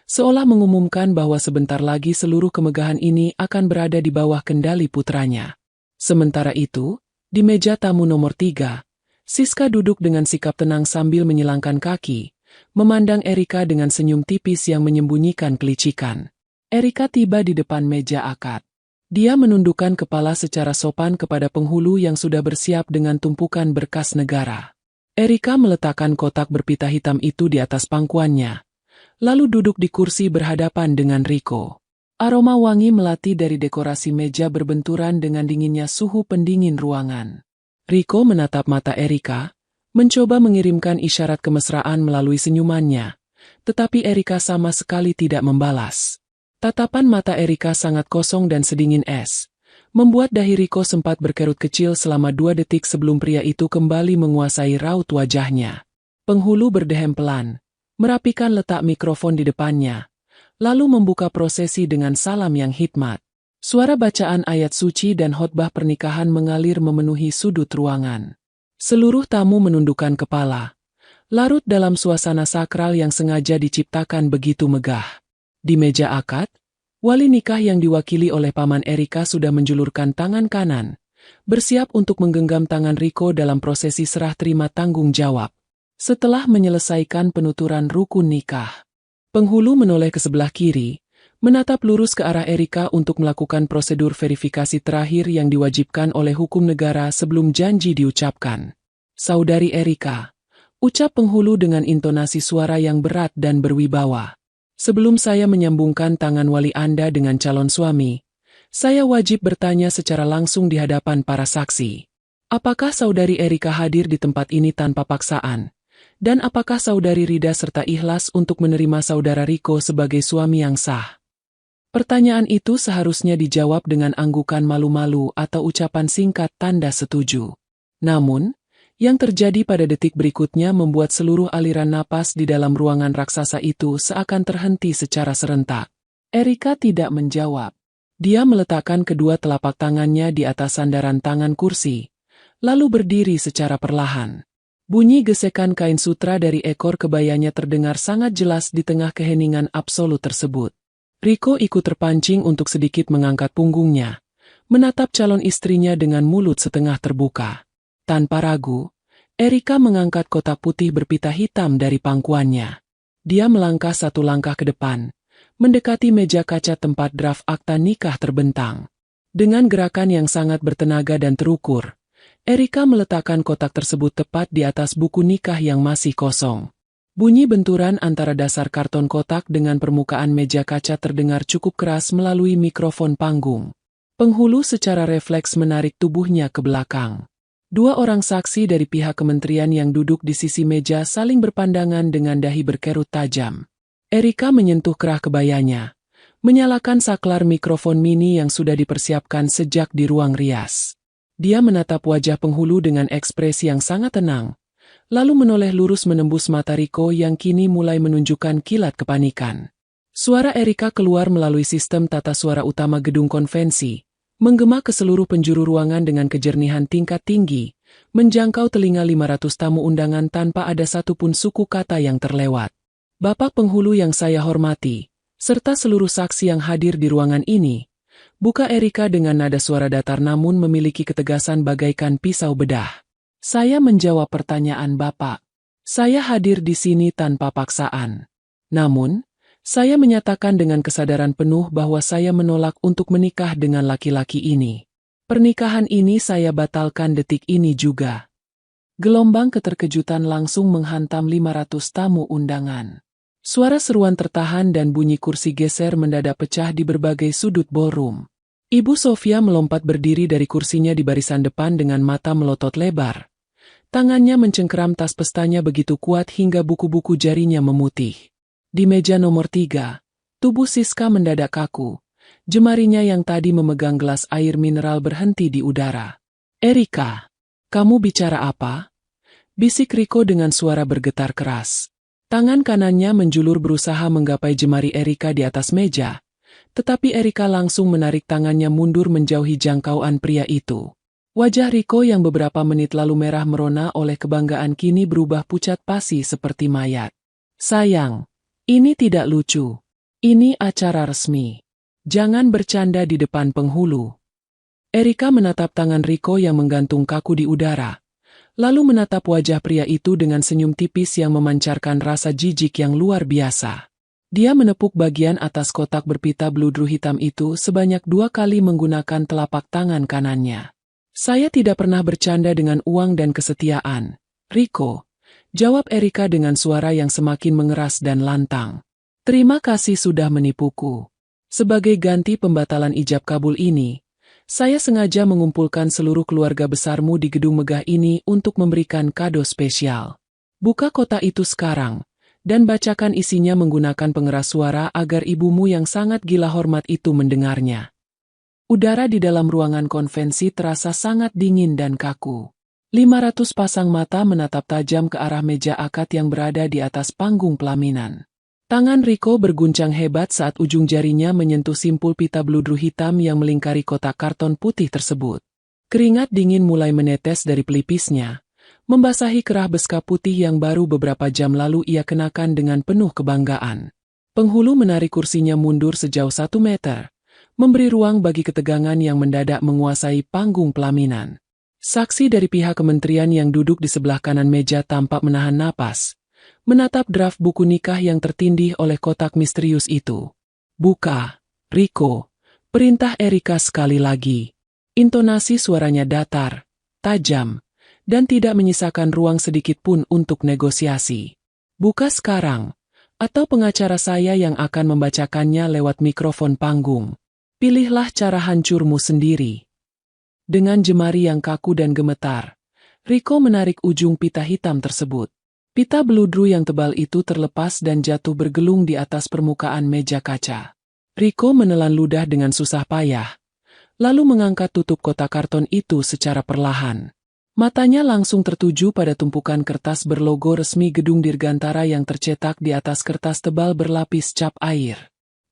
[SPEAKER 1] seolah mengumumkan bahwa sebentar lagi seluruh kemegahan ini akan berada di bawah kendali putranya. Sementara itu, di meja tamu nomor 3, Siska duduk dengan sikap tenang sambil menyilangkan kaki, memandang Erika dengan senyum tipis yang menyembunyikan kelicikan. Erika tiba di depan meja akad. Dia menundukkan kepala secara sopan kepada penghulu yang sudah bersiap dengan tumpukan berkas negara. Erika meletakkan kotak berpita hitam itu di atas pangkuannya, lalu duduk di kursi berhadapan dengan Rico. Aroma wangi melati dari dekorasi meja berbenturan dengan dinginnya suhu pendingin ruangan. Rico menatap mata Erika, mencoba mengirimkan isyarat kemesraan melalui senyumannya, tetapi Erika sama sekali tidak membalas. Tatapan mata Erika sangat kosong dan sedingin es, membuat dahi Rico sempat berkerut kecil selama 2 detik sebelum pria itu kembali menguasai raut wajahnya. Penghulu berdehem pelan, merapikan letak mikrofon di depannya, lalu membuka prosesi dengan salam yang hikmat. Suara bacaan ayat suci dan khotbah pernikahan mengalir memenuhi sudut ruangan. Seluruh tamu menundukkan kepala, larut dalam suasana sakral yang sengaja diciptakan begitu megah. Di meja akad, wali nikah yang diwakili oleh paman Erika sudah menjulurkan tangan kanan, bersiap untuk menggenggam tangan Rico dalam prosesi serah terima tanggung jawab. Setelah menyelesaikan penuturan rukun nikah, penghulu menoleh ke sebelah kiri, menatap lurus ke arah Erika untuk melakukan prosedur verifikasi terakhir yang diwajibkan oleh hukum negara sebelum janji diucapkan. Saudari Erika, ucap penghulu dengan intonasi suara yang berat dan berwibawa. Sebelum saya menyambungkan tangan wali Anda dengan calon suami, saya wajib bertanya secara langsung di hadapan para saksi. Apakah saudari Erika hadir di tempat ini tanpa paksaan? Dan apakah saudari Rida serta ikhlas untuk menerima saudara Rico sebagai suami yang sah? Pertanyaan itu seharusnya dijawab dengan anggukan malu-malu atau ucapan singkat tanda setuju. Namun, yang terjadi pada detik berikutnya membuat seluruh aliran napas di dalam ruangan raksasa itu seakan terhenti secara serentak. Erika tidak menjawab. Dia meletakkan kedua telapak tangannya di atas sandaran tangan kursi, lalu berdiri secara perlahan. Bunyi gesekan kain sutra dari ekor kebayanya terdengar sangat jelas di tengah keheningan absolut tersebut. Rico ikut terpancing untuk sedikit mengangkat punggungnya, menatap calon istrinya dengan mulut setengah terbuka. Tanpa ragu, Erika mengangkat kotak putih berpita hitam dari pangkuannya. Dia melangkah 1 langkah ke depan, mendekati meja kaca tempat draft akta nikah terbentang. Dengan gerakan yang sangat bertenaga dan terukur, Erika meletakkan kotak tersebut tepat di atas buku nikah yang masih kosong. Bunyi benturan antara dasar karton kotak dengan permukaan meja kaca terdengar cukup keras melalui mikrofon panggung. Penghulu secara refleks menarik tubuhnya ke belakang. 2 orang saksi dari pihak kementerian yang duduk di sisi meja saling berpandangan dengan dahi berkerut tajam. Erika menyentuh kerah kebayanya, menyalakan saklar mikrofon mini yang sudah dipersiapkan sejak di ruang rias. Dia menatap wajah penghulu dengan ekspresi yang sangat tenang, lalu menoleh lurus menembus mata Rico yang kini mulai menunjukkan kilat kepanikan. Suara Erika keluar melalui sistem tata suara utama gedung konvensi, menggema ke seluruh penjuru ruangan dengan kejernihan tingkat tinggi, menjangkau telinga 500 tamu undangan tanpa ada satupun suku kata yang terlewat. Bapak penghulu yang saya hormati, serta seluruh saksi yang hadir di ruangan ini, buka Erika dengan nada suara datar namun memiliki ketegasan bagaikan pisau bedah. Saya menjawab pertanyaan Bapak. Saya hadir di sini tanpa paksaan. Namun, saya menyatakan dengan kesadaran penuh bahwa saya menolak untuk menikah dengan laki-laki ini. Pernikahan ini saya batalkan detik ini juga. Gelombang keterkejutan langsung menghantam 500 tamu undangan. Suara seruan tertahan dan bunyi kursi geser mendadak pecah di berbagai sudut ballroom. Ibu Sofia melompat berdiri dari kursinya di barisan depan dengan mata melotot lebar. Tangannya mencengkeram tas pestanya begitu kuat hingga buku-buku jarinya memutih. Di meja nomor 3, tubuh Siska mendadak kaku. Jemarinya yang tadi memegang gelas air mineral berhenti di udara. "Erika, kamu bicara apa?" bisik Riko dengan suara bergetar keras. Tangan kanannya menjulur berusaha menggapai jemari Erika di atas meja, tetapi Erika langsung menarik tangannya mundur menjauhi jangkauan pria itu. Wajah Riko yang beberapa menit lalu merah merona oleh kebanggaan kini berubah pucat pasi seperti mayat. "Sayang, ini tidak lucu. Ini acara resmi. Jangan bercanda di depan penghulu." Erika menatap tangan Riko yang menggantung kaku di udara, lalu menatap wajah pria itu dengan senyum tipis yang memancarkan rasa jijik yang luar biasa. Dia menepuk bagian atas kotak berpita bludru hitam itu sebanyak 2 kali menggunakan telapak tangan kanannya. "Saya tidak pernah bercanda dengan uang dan kesetiaan, Riko," jawab Erika dengan suara yang semakin mengeras dan lantang. "Terima kasih sudah menipuku. Sebagai ganti pembatalan ijab kabul ini, saya sengaja mengumpulkan seluruh keluarga besarmu di gedung megah ini untuk memberikan kado spesial. Buka kotak itu sekarang, dan bacakan isinya menggunakan pengeras suara agar ibumu yang sangat gila hormat itu mendengarnya." Udara di dalam ruangan konvensi terasa sangat dingin dan kaku. 500 pasang mata menatap tajam ke arah meja akad yang berada di atas panggung pelaminan. Tangan Riko berguncang hebat saat ujung jarinya menyentuh simpul pita bludru hitam yang melingkari kotak karton putih tersebut. Keringat dingin mulai menetes dari pelipisnya, membasahi kerah beska putih yang baru beberapa jam lalu ia kenakan dengan penuh kebanggaan. Penghulu menarik kursinya mundur sejauh 1 meter, memberi ruang bagi ketegangan yang mendadak menguasai panggung pelaminan. Saksi dari pihak kementerian yang duduk di sebelah kanan meja tampak menahan napas, menatap draft buku nikah yang tertindih oleh kotak misterius itu. "Buka, Riko," perintah Erika sekali lagi. Intonasi suaranya datar, tajam, dan tidak menyisakan ruang sedikit pun untuk negosiasi. "Buka sekarang, atau pengacara saya yang akan membacakannya lewat mikrofon panggung. Pilihlah cara hancurmu sendiri." Dengan jemari yang kaku dan gemetar, Riko menarik ujung pita hitam tersebut. Pita bludru yang tebal itu terlepas dan jatuh bergelung di atas permukaan meja kaca. Riko menelan ludah dengan susah payah, lalu mengangkat tutup kotak karton itu secara perlahan. Matanya langsung tertuju pada tumpukan kertas berlogo resmi Gedung Dirgantara yang tercetak di atas kertas tebal berlapis cap air.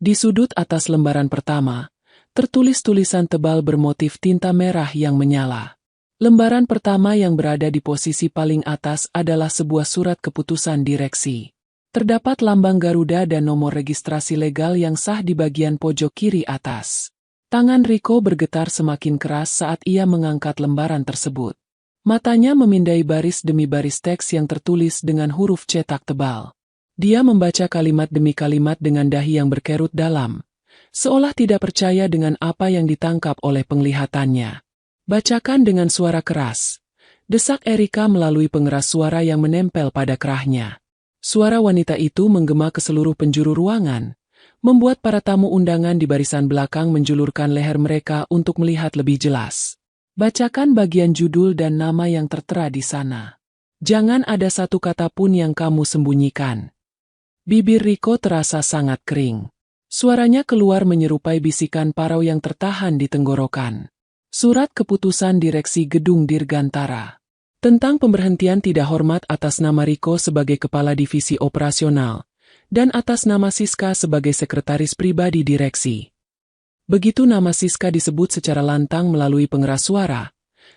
[SPEAKER 1] Di sudut atas lembaran pertama, tertulis tulisan tebal bermotif tinta merah yang menyala. Lembaran pertama yang berada di posisi paling atas adalah sebuah surat keputusan direksi. Terdapat lambang Garuda dan nomor registrasi legal yang sah di bagian pojok kiri atas. Tangan Riko bergetar semakin keras saat ia mengangkat lembaran tersebut. Matanya memindai baris demi baris teks yang tertulis dengan huruf cetak tebal. Dia membaca kalimat demi kalimat dengan dahi yang berkerut dalam, seolah tidak percaya dengan apa yang ditangkap oleh penglihatannya. "Bacakan dengan suara keras," desak Erika melalui pengeras suara yang menempel pada kerahnya. Suara wanita itu menggema ke seluruh penjuru ruangan, membuat para tamu undangan di barisan belakang menjulurkan leher mereka untuk melihat lebih jelas. "Bacakan bagian judul dan nama yang tertera di sana. Jangan ada satu kata pun yang kamu sembunyikan." Bibir Riko terasa sangat kering. Suaranya keluar menyerupai bisikan parau yang tertahan di tenggorokan. "Surat keputusan direksi Gedung Dirgantara tentang pemberhentian tidak hormat atas nama Riko sebagai Kepala Divisi Operasional dan atas nama Siska sebagai Sekretaris Pribadi Direksi." Begitu nama Siska disebut secara lantang melalui pengeras suara,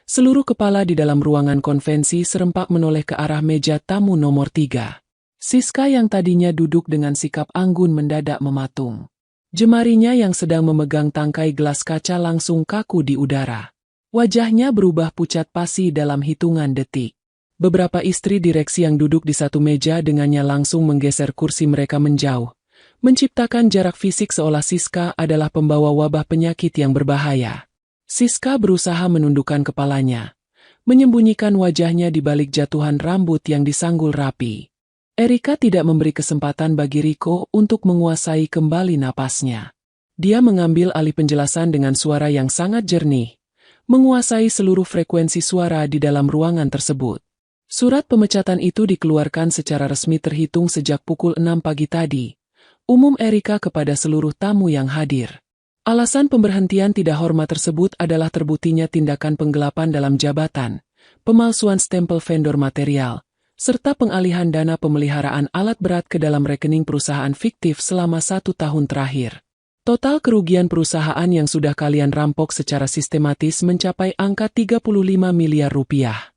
[SPEAKER 1] seluruh kepala di dalam ruangan konvensi serempak menoleh ke arah meja tamu nomor 3. Siska yang tadinya duduk dengan sikap anggun mendadak mematung. Jemarinya yang sedang memegang tangkai gelas kaca langsung kaku di udara. Wajahnya berubah pucat pasi dalam hitungan detik. Beberapa istri direksi yang duduk di satu meja dengannya langsung menggeser kursi mereka menjauh, menciptakan jarak fisik seolah Siska adalah pembawa wabah penyakit yang berbahaya. Siska berusaha menundukkan kepalanya, menyembunyikan wajahnya di balik jatuhan rambut yang disanggul rapi. Erika tidak memberi kesempatan bagi Rico untuk menguasai kembali napasnya. Dia mengambil alih penjelasan dengan suara yang sangat jernih, menguasai seluruh frekuensi suara di dalam ruangan tersebut. Surat pemecatan itu dikeluarkan secara resmi terhitung sejak pukul 6 pagi tadi. Umum Erika kepada seluruh tamu yang hadir. Alasan pemberhentian tidak hormat tersebut adalah terbuktinya tindakan penggelapan dalam jabatan, pemalsuan stempel vendor material, serta pengalihan dana pemeliharaan alat berat ke dalam rekening perusahaan fiktif selama 1 tahun terakhir. Total kerugian perusahaan yang sudah kalian rampok secara sistematis mencapai angka 35 miliar rupiah.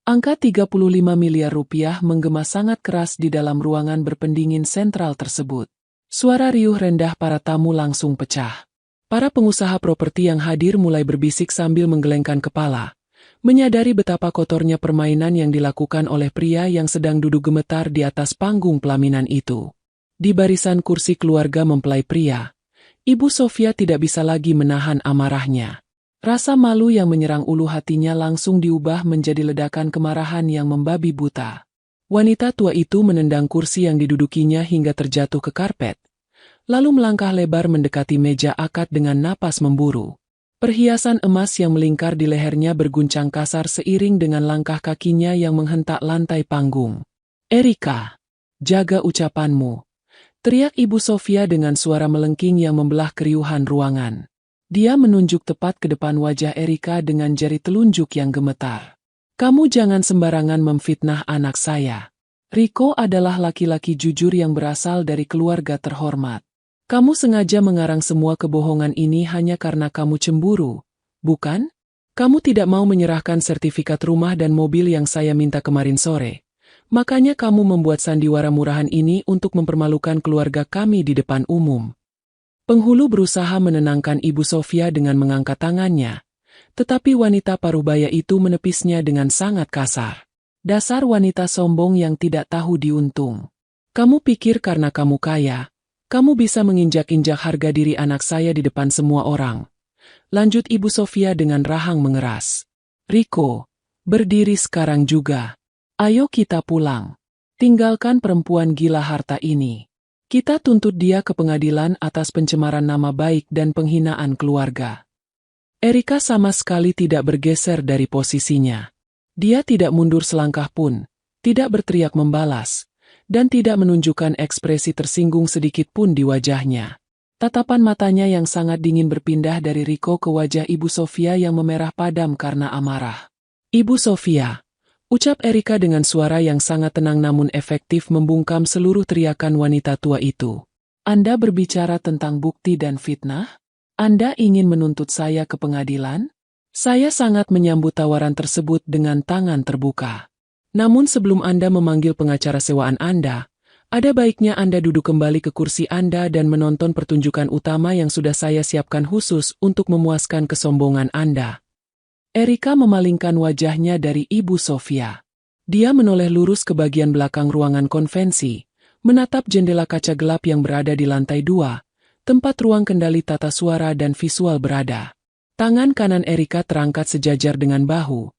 [SPEAKER 1] Angka 35 miliar rupiah menggema sangat keras di dalam ruangan berpendingin sentral tersebut. Suara riuh rendah para tamu langsung pecah. Para pengusaha properti yang hadir mulai berbisik sambil menggelengkan kepala, menyadari betapa kotornya permainan yang dilakukan oleh pria yang sedang duduk gemetar di atas panggung pelaminan itu. Di barisan kursi keluarga mempelai pria, Ibu Sofia tidak bisa lagi menahan amarahnya. Rasa malu yang menyerang ulu hatinya langsung diubah menjadi ledakan kemarahan yang membabi buta. Wanita tua itu menendang kursi yang didudukinya hingga terjatuh ke karpet, lalu melangkah lebar mendekati meja akad dengan napas memburu. Perhiasan emas yang melingkar di lehernya berguncang kasar seiring dengan langkah kakinya yang menghentak lantai panggung. "Erika, jaga ucapanmu," teriak Ibu Sofia dengan suara melengking yang membelah keriuhan ruangan. Dia menunjuk tepat ke depan wajah Erika dengan jari telunjuk yang gemetar. "Kamu jangan sembarangan memfitnah anak saya. Rico adalah laki-laki jujur yang berasal dari keluarga terhormat. Kamu sengaja mengarang semua kebohongan ini hanya karena kamu cemburu, bukan? Kamu tidak mau menyerahkan sertifikat rumah dan mobil yang saya minta kemarin sore. Makanya kamu membuat sandiwara murahan ini untuk mempermalukan keluarga kami di depan umum." Penghulu berusaha menenangkan Ibu Sofia dengan mengangkat tangannya, tetapi wanita parubaya itu menepisnya dengan sangat kasar. "Dasar wanita sombong yang tidak tahu diuntung. Kamu pikir karena kamu kaya, kamu bisa menginjak-injak harga diri anak saya di depan semua orang," lanjut Ibu Sofia dengan rahang mengeras. "Rico, berdiri sekarang juga. Ayo kita pulang. Tinggalkan perempuan gila harta ini. Kita tuntut dia ke pengadilan atas pencemaran nama baik dan penghinaan keluarga." Erika sama sekali tidak bergeser dari posisinya. Dia tidak mundur selangkah pun, tidak berteriak membalas, dan tidak menunjukkan ekspresi tersinggung sedikit pun di wajahnya. Tatapan matanya yang sangat dingin berpindah dari Rico ke wajah Ibu Sofia yang memerah padam karena amarah. "Ibu Sofia," ucap Erika dengan suara yang sangat tenang namun efektif membungkam seluruh teriakan wanita tua itu. "Anda berbicara tentang bukti dan fitnah? Anda ingin menuntut saya ke pengadilan? Saya sangat menyambut tawaran tersebut dengan tangan terbuka. Namun sebelum Anda memanggil pengacara sewaan Anda, ada baiknya Anda duduk kembali ke kursi Anda dan menonton pertunjukan utama yang sudah saya siapkan khusus untuk memuaskan kesombongan Anda." Erika memalingkan wajahnya dari Ibu Sofia. Dia menoleh lurus ke bagian belakang ruangan konvensi, menatap jendela kaca gelap yang berada di lantai 2, tempat ruang kendali tata suara dan visual berada. Tangan kanan Erika terangkat sejajar dengan bahu.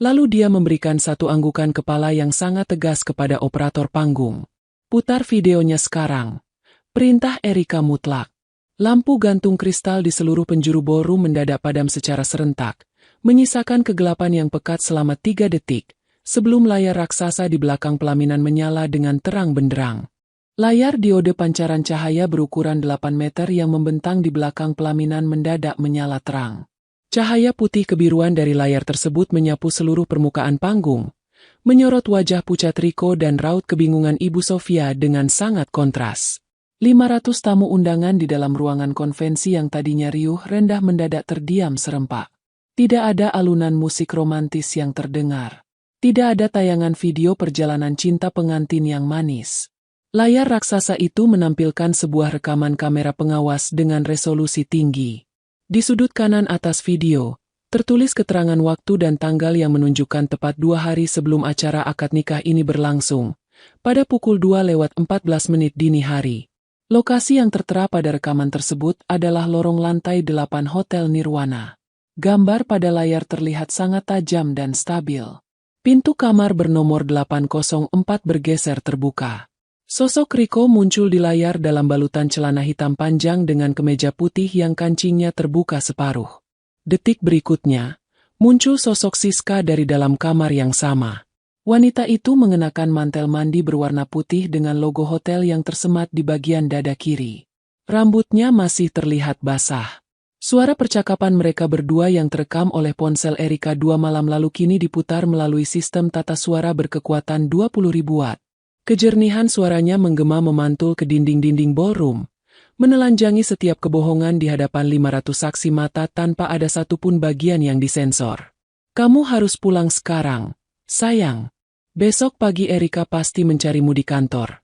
[SPEAKER 1] Lalu dia memberikan satu anggukan kepala yang sangat tegas kepada operator panggung. "Putar videonya sekarang," perintah Erika mutlak. Lampu gantung kristal di seluruh penjuru ballroom mendadak padam secara serentak, menyisakan kegelapan yang pekat selama 3 detik, sebelum layar raksasa di belakang pelaminan menyala dengan terang benderang. Layar diode pancaran cahaya berukuran 8 meter yang membentang di belakang pelaminan mendadak menyala terang. Cahaya putih kebiruan dari layar tersebut menyapu seluruh permukaan panggung, menyorot wajah pucat Rico dan raut kebingungan Ibu Sofia dengan sangat kontras. 500 tamu undangan di dalam ruangan konvensi yang tadinya riuh rendah mendadak terdiam serempak. Tidak ada alunan musik romantis yang terdengar. Tidak ada tayangan video perjalanan cinta pengantin yang manis. Layar raksasa itu menampilkan sebuah rekaman kamera pengawas dengan resolusi tinggi. Di sudut kanan atas video, tertulis keterangan waktu dan tanggal yang menunjukkan tepat 2 hari sebelum acara akad nikah ini berlangsung, pada pukul 2:14 dini hari. Lokasi yang tertera pada rekaman tersebut adalah lorong lantai 8 Hotel Nirwana. Gambar pada layar terlihat sangat tajam dan stabil. Pintu kamar bernomor 804 bergeser terbuka. Sosok Riko muncul di layar dalam balutan celana hitam panjang dengan kemeja putih yang kancingnya terbuka separuh. Detik berikutnya, muncul sosok Siska dari dalam kamar yang sama. Wanita itu mengenakan mantel mandi berwarna putih dengan logo hotel yang tersemat di bagian dada kiri. Rambutnya masih terlihat basah. Suara percakapan mereka berdua yang terekam oleh ponsel Erika 2 malam lalu kini diputar melalui sistem tata suara berkekuatan 20.000 watt. Kejernihan suaranya menggema memantul ke dinding-dinding ballroom, menelanjangi setiap kebohongan di hadapan 500 saksi mata tanpa ada satupun bagian yang disensor. Kamu harus pulang sekarang, sayang. Besok pagi Erika pasti mencarimu di kantor.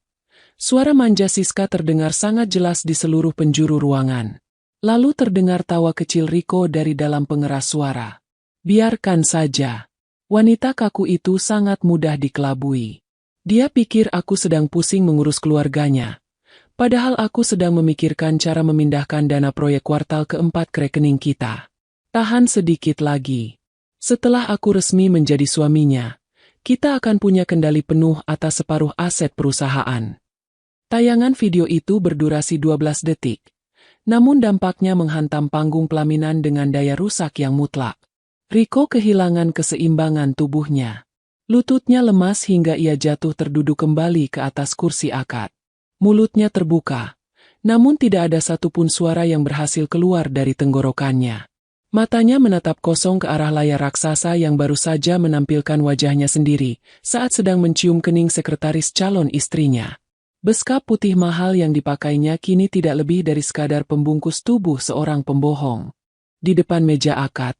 [SPEAKER 1] Suara manja Siska terdengar sangat jelas di seluruh penjuru ruangan. Lalu terdengar tawa kecil Riko dari dalam pengeras suara. Biarkan saja. Wanita kaku itu sangat mudah dikelabui. Dia pikir aku sedang pusing mengurus keluarganya. Padahal aku sedang memikirkan cara memindahkan dana proyek kuartal keempat ke rekening kita. Tahan sedikit lagi. Setelah aku resmi menjadi suaminya, kita akan punya kendali penuh atas separuh aset perusahaan. Tayangan video itu berdurasi 12 detik. Namun dampaknya menghantam panggung pelaminan dengan daya rusak yang mutlak. Riko kehilangan keseimbangan tubuhnya. Lututnya lemas hingga ia jatuh terduduk kembali ke atas kursi akad. Mulutnya terbuka, namun tidak ada satupun suara yang berhasil keluar dari tenggorokannya. Matanya menatap kosong ke arah layar raksasa yang baru saja menampilkan wajahnya sendiri saat sedang mencium kening sekretaris calon istrinya. Beskap putih mahal yang dipakainya kini tidak lebih dari sekadar pembungkus tubuh seorang pembohong. Di depan meja akad,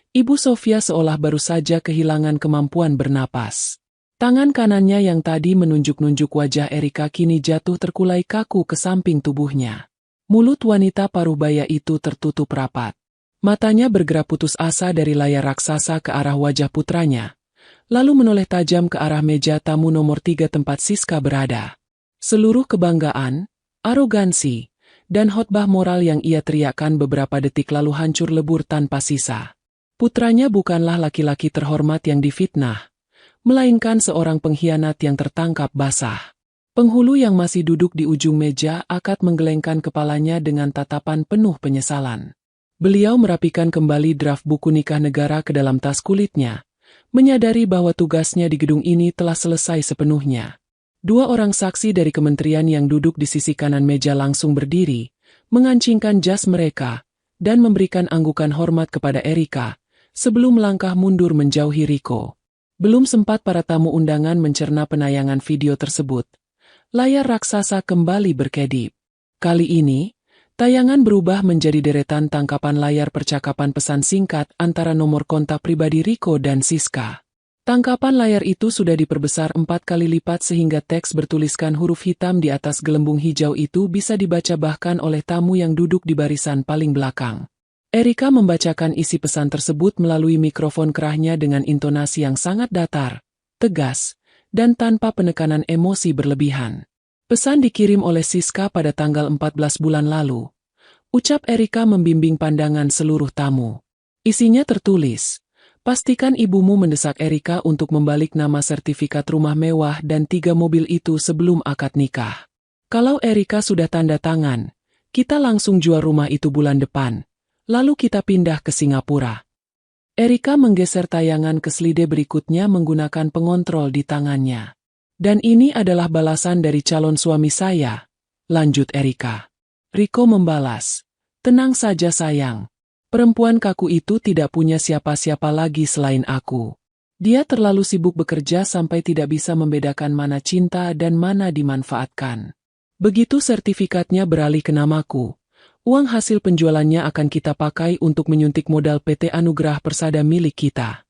[SPEAKER 1] Ibu Sofia seolah baru saja kehilangan kemampuan bernapas. Tangan kanannya yang tadi menunjuk-nunjuk wajah Erika kini jatuh terkulai kaku ke samping tubuhnya. Mulut wanita paruh baya itu tertutup rapat. Matanya bergerak putus asa dari layar raksasa ke arah wajah putranya, lalu menoleh tajam ke arah meja tamu nomor 3 tempat Siska berada. Seluruh kebanggaan, arogansi, dan khotbah moral yang ia teriakkan beberapa detik lalu hancur lebur tanpa sisa. Putranya bukanlah laki-laki terhormat yang difitnah, melainkan seorang pengkhianat yang tertangkap basah. Penghulu yang masih duduk di ujung meja akad menggelengkan kepalanya dengan tatapan penuh penyesalan. Beliau merapikan kembali draft buku nikah negara ke dalam tas kulitnya, menyadari bahwa tugasnya di gedung ini telah selesai sepenuhnya. 2 orang saksi dari kementerian yang duduk di sisi kanan meja langsung berdiri, mengancingkan jas mereka, dan memberikan anggukan hormat kepada Erika, sebelum melangkah mundur menjauhi Riko. Belum sempat para tamu undangan mencerna penayangan video tersebut, layar raksasa kembali berkedip. Kali ini, tayangan berubah menjadi deretan tangkapan layar percakapan pesan singkat antara nomor kontak pribadi Riko dan Siska. Tangkapan layar itu sudah diperbesar 4 kali lipat sehingga teks bertuliskan huruf hitam di atas gelembung hijau itu bisa dibaca bahkan oleh tamu yang duduk di barisan paling belakang. Erika membacakan isi pesan tersebut melalui mikrofon kerahnya dengan intonasi yang sangat datar, tegas, dan tanpa penekanan emosi berlebihan. Pesan dikirim oleh Siska pada tanggal 14 bulan lalu. Ucap Erika membimbing pandangan seluruh tamu. Isinya tertulis, pastikan ibumu mendesak Erika untuk membalik nama sertifikat rumah mewah dan 3 mobil itu sebelum akad nikah. Kalau Erika sudah tanda tangan, kita langsung jual rumah itu bulan depan. Lalu kita pindah ke Singapura. Erika menggeser tayangan ke slide berikutnya menggunakan pengontrol di tangannya. Dan ini adalah balasan dari calon suami saya, lanjut Erika. Riko membalas, tenang saja sayang. Perempuan kaku itu tidak punya siapa-siapa lagi selain aku. Dia terlalu sibuk bekerja sampai tidak bisa membedakan mana cinta dan mana dimanfaatkan. Begitu sertifikatnya beralih ke namaku, uang hasil penjualannya akan kita pakai untuk menyuntik modal PT Anugerah Persada milik kita.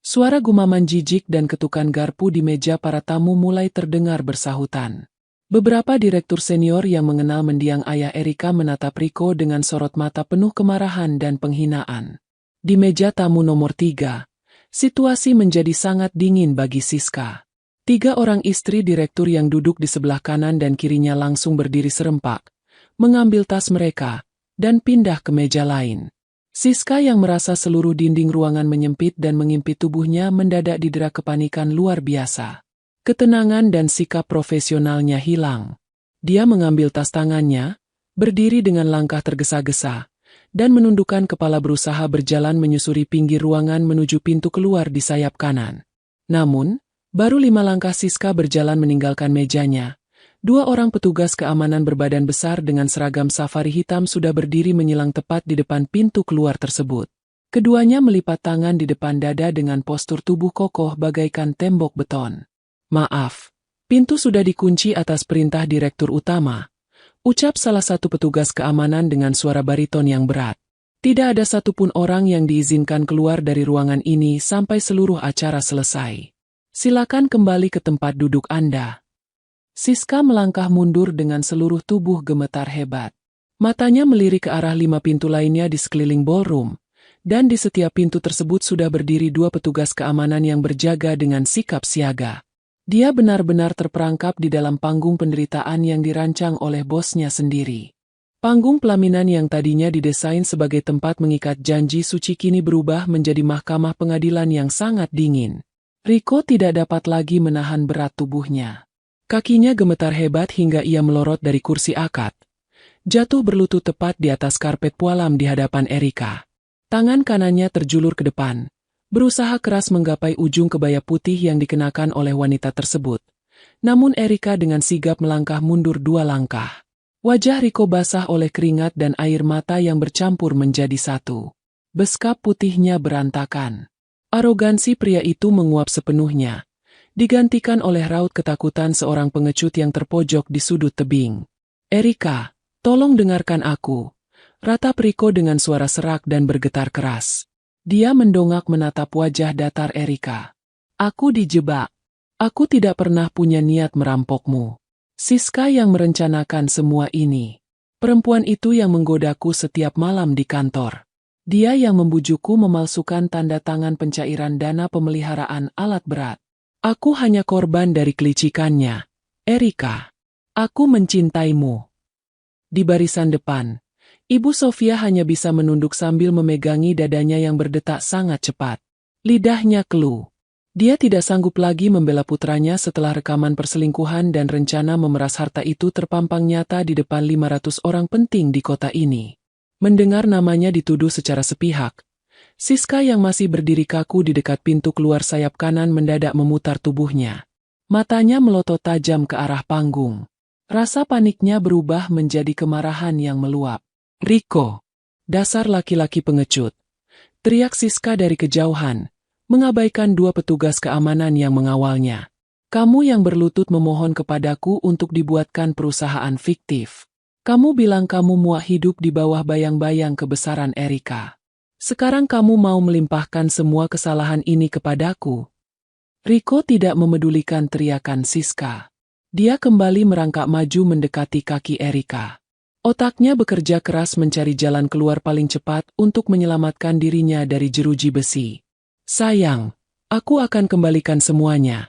[SPEAKER 1] Suara gumaman jijik dan ketukan garpu di meja para tamu mulai terdengar bersahutan. Beberapa direktur senior yang mengenal mendiang ayah Erika menatap Riko dengan sorot mata penuh kemarahan dan penghinaan. Di meja tamu nomor 3, situasi menjadi sangat dingin bagi Siska. 3 orang istri direktur yang duduk di sebelah kanan dan kirinya langsung berdiri serempak, mengambil tas mereka, dan pindah ke meja lain. Siska yang merasa seluruh dinding ruangan menyempit dan mengimpit tubuhnya mendadak didera kepanikan luar biasa. Ketenangan dan sikap profesionalnya hilang. Dia mengambil tas tangannya, berdiri dengan langkah tergesa-gesa, dan menundukkan kepala berusaha berjalan menyusuri pinggir ruangan menuju pintu keluar di sayap kanan. Namun, baru 5 langkah Siska berjalan meninggalkan mejanya. 2 orang petugas keamanan berbadan besar dengan seragam safari hitam sudah berdiri menyilang tepat di depan pintu keluar tersebut. Keduanya melipat tangan di depan dada dengan postur tubuh kokoh bagaikan tembok beton. "Maaf, pintu sudah dikunci atas perintah direktur utama," ucap salah satu petugas keamanan dengan suara bariton yang berat. "Tidak ada satupun orang yang diizinkan keluar dari ruangan ini sampai seluruh acara selesai. Silakan kembali ke tempat duduk Anda." Siska melangkah mundur dengan seluruh tubuh gemetar hebat. Matanya melirik ke arah 5 pintu lainnya di sekeliling ballroom, dan di setiap pintu tersebut sudah berdiri 2 petugas keamanan yang berjaga dengan sikap siaga. Dia benar-benar terperangkap di dalam panggung penderitaan yang dirancang oleh bosnya sendiri. Panggung pelaminan yang tadinya didesain sebagai tempat mengikat janji suci kini berubah menjadi mahkamah pengadilan yang sangat dingin. Rico tidak dapat lagi menahan berat tubuhnya. Kakinya gemetar hebat hingga ia melorot dari kursi akad. Jatuh berlutut tepat di atas karpet pualam di hadapan Erika. Tangan kanannya terjulur ke depan, berusaha keras menggapai ujung kebaya putih yang dikenakan oleh wanita tersebut. Namun Erika dengan sigap melangkah mundur 2 langkah. Wajah Rico basah oleh keringat dan air mata yang bercampur menjadi satu. Beskap putihnya berantakan. Arogansi pria itu menguap sepenuhnya, digantikan oleh raut ketakutan seorang pengecut yang terpojok di sudut tebing. "Erika, tolong dengarkan aku," ratap Rico dengan suara serak dan bergetar keras. Dia mendongak menatap wajah datar Erika. "Aku dijebak. Aku tidak pernah punya niat merampokmu. Siska yang merencanakan semua ini. Perempuan itu yang menggodaku setiap malam di kantor. Dia yang membujukku memalsukan tanda tangan pencairan dana pemeliharaan alat berat. Aku hanya korban dari kelicikannya. Erika, aku mencintaimu." Di barisan depan, Ibu Sofia hanya bisa menunduk sambil memegangi dadanya yang berdetak sangat cepat. Lidahnya keluh. Dia tidak sanggup lagi membela putranya setelah rekaman perselingkuhan dan rencana memeras harta itu terpampang nyata di depan 500 orang penting di kota ini. Mendengar namanya dituduh secara sepihak, Siska yang masih berdiri kaku di dekat pintu keluar sayap kanan mendadak memutar tubuhnya. Matanya melotot tajam ke arah panggung. Rasa paniknya berubah menjadi kemarahan yang meluap. "Rico, dasar laki-laki pengecut!" teriak Siska dari kejauhan, mengabaikan 2 petugas keamanan yang mengawalnya. "Kamu yang berlutut memohon kepadaku untuk dibuatkan perusahaan fiktif. Kamu bilang kamu muak hidup di bawah bayang-bayang kebesaran Erika. Sekarang kamu mau melimpahkan semua kesalahan ini kepadaku?" Rico tidak memedulikan teriakan Siska. Dia kembali merangkak maju mendekati kaki Erika. Otaknya bekerja keras mencari jalan keluar paling cepat untuk menyelamatkan dirinya dari jeruji besi. "Sayang, aku akan kembalikan semuanya,"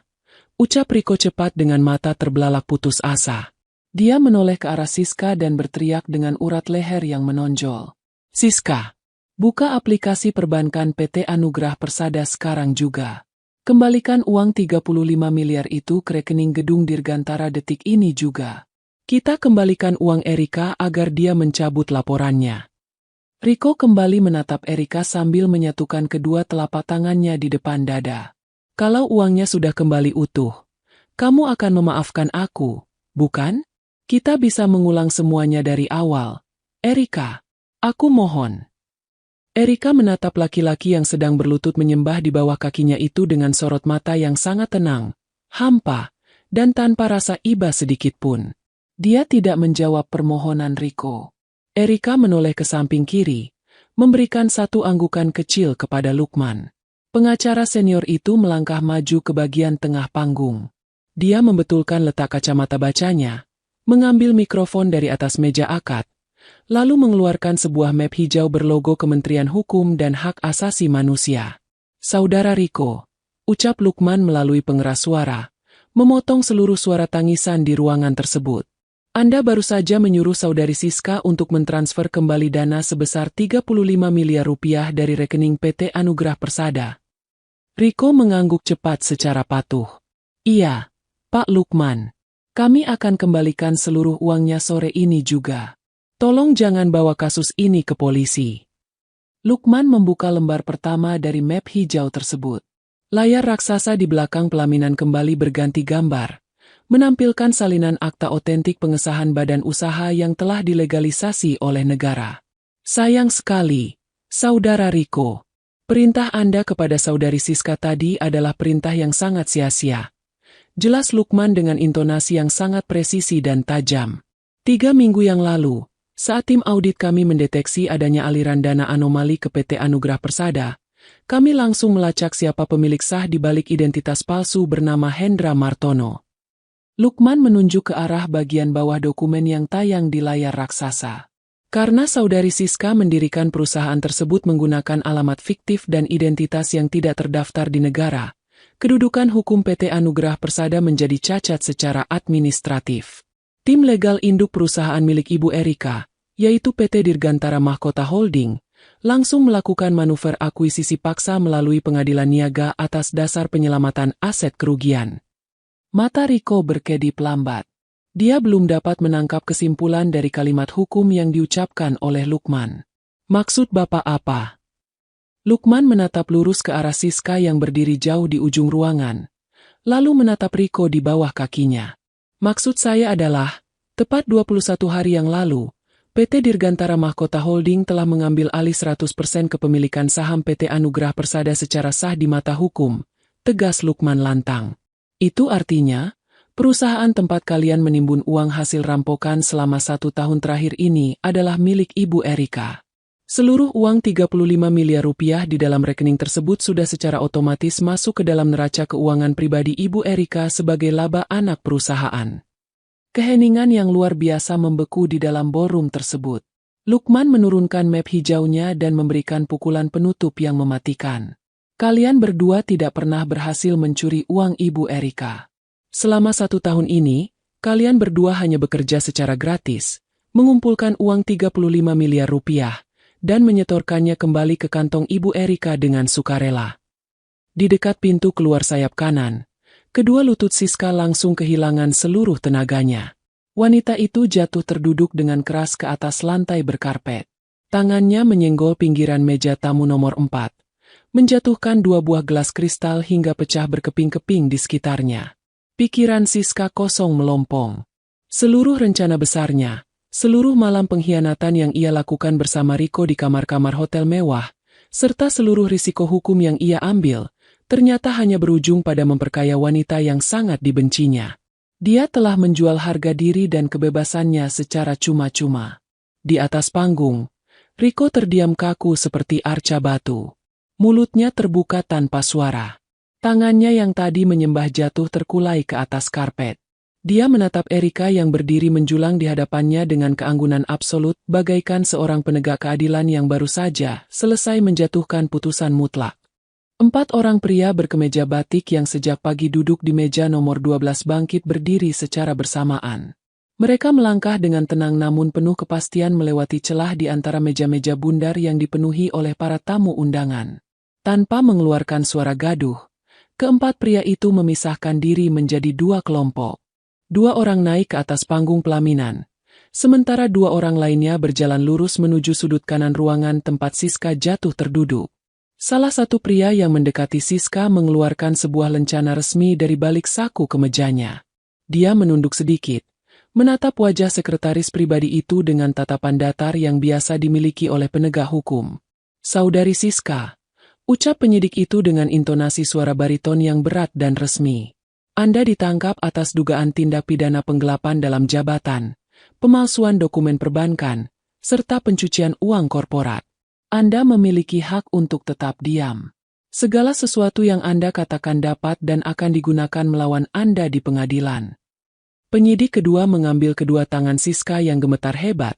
[SPEAKER 1] ucap Rico cepat dengan mata terbelalak putus asa. Dia menoleh ke arah Siska dan berteriak dengan urat leher yang menonjol. "Siska, buka aplikasi perbankan PT Anugrah Persada sekarang juga. Kembalikan uang 35 miliar itu ke rekening gedung Dirgantara detik ini juga. Kita kembalikan uang Erika agar dia mencabut laporannya." Rico kembali menatap Erika sambil menyatukan kedua telapak tangannya di depan dada. "Kalau uangnya sudah kembali utuh, kamu akan memaafkan aku, bukan? Kita bisa mengulang semuanya dari awal. Erika, aku mohon." Erika menatap laki-laki yang sedang berlutut menyembah di bawah kakinya itu dengan sorot mata yang sangat tenang, hampa, dan tanpa rasa iba sedikit pun. Dia tidak menjawab permohonan Rico. Erika menoleh ke samping kiri, memberikan satu anggukan kecil kepada Lukman. Pengacara senior itu melangkah maju ke bagian tengah panggung. Dia membetulkan letak kacamata bacanya, mengambil mikrofon dari atas meja akad, lalu mengeluarkan sebuah map hijau berlogo Kementerian Hukum dan Hak Asasi Manusia. "Saudara Rico," ucap Lukman melalui pengeras suara, memotong seluruh suara tangisan di ruangan tersebut. Anda baru saja menyuruh saudari Siska untuk mentransfer kembali dana sebesar 35 miliar rupiah dari rekening PT Anugrah Persada. Riko mengangguk cepat secara patuh. Iya, Pak Lukman. Kami akan kembalikan seluruh uangnya sore ini juga. Tolong jangan bawa kasus ini ke polisi. Lukman membuka lembar pertama dari map hijau tersebut. Layar raksasa di belakang pelaminan kembali berganti gambar, menampilkan salinan akta otentik pengesahan badan usaha yang telah dilegalisasi oleh negara. Sayang sekali, Saudara Riko. Perintah Anda kepada Saudari Siska tadi adalah perintah yang sangat sia-sia. Jelas Lukman dengan intonasi yang sangat presisi dan tajam. 3 minggu yang lalu, saat tim audit kami mendeteksi adanya aliran dana anomali ke PT Anugrah Persada, kami langsung melacak siapa pemilik sah di balik identitas palsu bernama Hendra Martono. Lukman menunjuk ke arah bagian bawah dokumen yang tayang di layar raksasa. Karena Saudari Siska mendirikan perusahaan tersebut menggunakan alamat fiktif dan identitas yang tidak terdaftar di negara, kedudukan hukum PT Anugrah Persada menjadi cacat secara administratif. Tim legal induk perusahaan milik Ibu Erika, yaitu PT Dirgantara Mahkota Holding, langsung melakukan manuver akuisisi paksa melalui pengadilan niaga atas dasar penyelamatan aset kerugian. Mata Riko berkedip lambat. Dia belum dapat menangkap kesimpulan dari kalimat hukum yang diucapkan oleh Lukman. Maksud Bapak apa? Lukman menatap lurus ke arah Siska yang berdiri jauh di ujung ruangan, lalu menatap Riko di bawah kakinya. Maksud saya adalah, tepat 21 hari yang lalu, PT Dirgantara Mahkota Holding telah mengambil alih 100% kepemilikan saham PT Anugrah Persada secara sah di mata hukum, tegas Lukman lantang. Itu artinya, perusahaan tempat kalian menimbun uang hasil rampokan selama 1 tahun terakhir ini adalah milik Ibu Erika. Seluruh uang 35 miliar rupiah di dalam rekening tersebut sudah secara otomatis masuk ke dalam neraca keuangan pribadi Ibu Erika sebagai laba anak perusahaan. Keheningan yang luar biasa membeku di dalam ballroom tersebut. Lukman menurunkan map hijaunya dan memberikan pukulan penutup yang mematikan. Kalian berdua tidak pernah berhasil mencuri uang Ibu Erika. Selama 1 tahun ini, kalian berdua hanya bekerja secara gratis, mengumpulkan uang 35 miliar rupiah, dan menyetorkannya kembali ke kantong Ibu Erika dengan sukarela. Di dekat pintu keluar sayap kanan, kedua lutut Siska langsung kehilangan seluruh tenaganya. Wanita itu jatuh terduduk dengan keras ke atas lantai berkarpet. Tangannya menyenggol pinggiran meja tamu nomor 4. Menjatuhkan 2 buah gelas kristal hingga pecah berkeping-keping di sekitarnya. Pikiran Siska kosong melompong. Seluruh rencana besarnya, seluruh malam pengkhianatan yang ia lakukan bersama Riko di kamar-kamar hotel mewah, serta seluruh risiko hukum yang ia ambil, ternyata hanya berujung pada memperkaya wanita yang sangat dibencinya. Dia telah menjual harga diri dan kebebasannya secara cuma-cuma. Di atas panggung, Riko terdiam kaku seperti arca batu. Mulutnya terbuka tanpa suara. Tangannya yang tadi menyembah jatuh terkulai ke atas karpet. Dia menatap Erika yang berdiri menjulang di hadapannya dengan keanggunan absolut, bagaikan seorang penegak keadilan yang baru saja selesai menjatuhkan putusan mutlak. 4 orang pria berkemeja batik yang sejak pagi duduk di meja nomor 12 bangkit berdiri secara bersamaan. Mereka melangkah dengan tenang namun penuh kepastian melewati celah di antara meja-meja bundar yang dipenuhi oleh para tamu undangan. Tanpa mengeluarkan suara gaduh, keempat pria itu memisahkan diri menjadi 2 kelompok. 2 orang naik ke atas panggung pelaminan, sementara 2 orang lainnya berjalan lurus menuju sudut kanan ruangan tempat Siska jatuh terduduk. Salah satu pria yang mendekati Siska mengeluarkan sebuah lencana resmi dari balik saku kemejanya. Dia menunduk sedikit, menatap wajah sekretaris pribadi itu dengan tatapan datar yang biasa dimiliki oleh penegak hukum. Saudari Siska, ucap penyidik itu dengan intonasi suara bariton yang berat dan resmi. Anda ditangkap atas dugaan tindak pidana penggelapan dalam jabatan, pemalsuan dokumen perbankan, serta pencucian uang korporat. Anda memiliki hak untuk tetap diam. Segala sesuatu yang Anda katakan dapat dan akan digunakan melawan Anda di pengadilan. Penyidik kedua mengambil kedua tangan Siska yang gemetar hebat,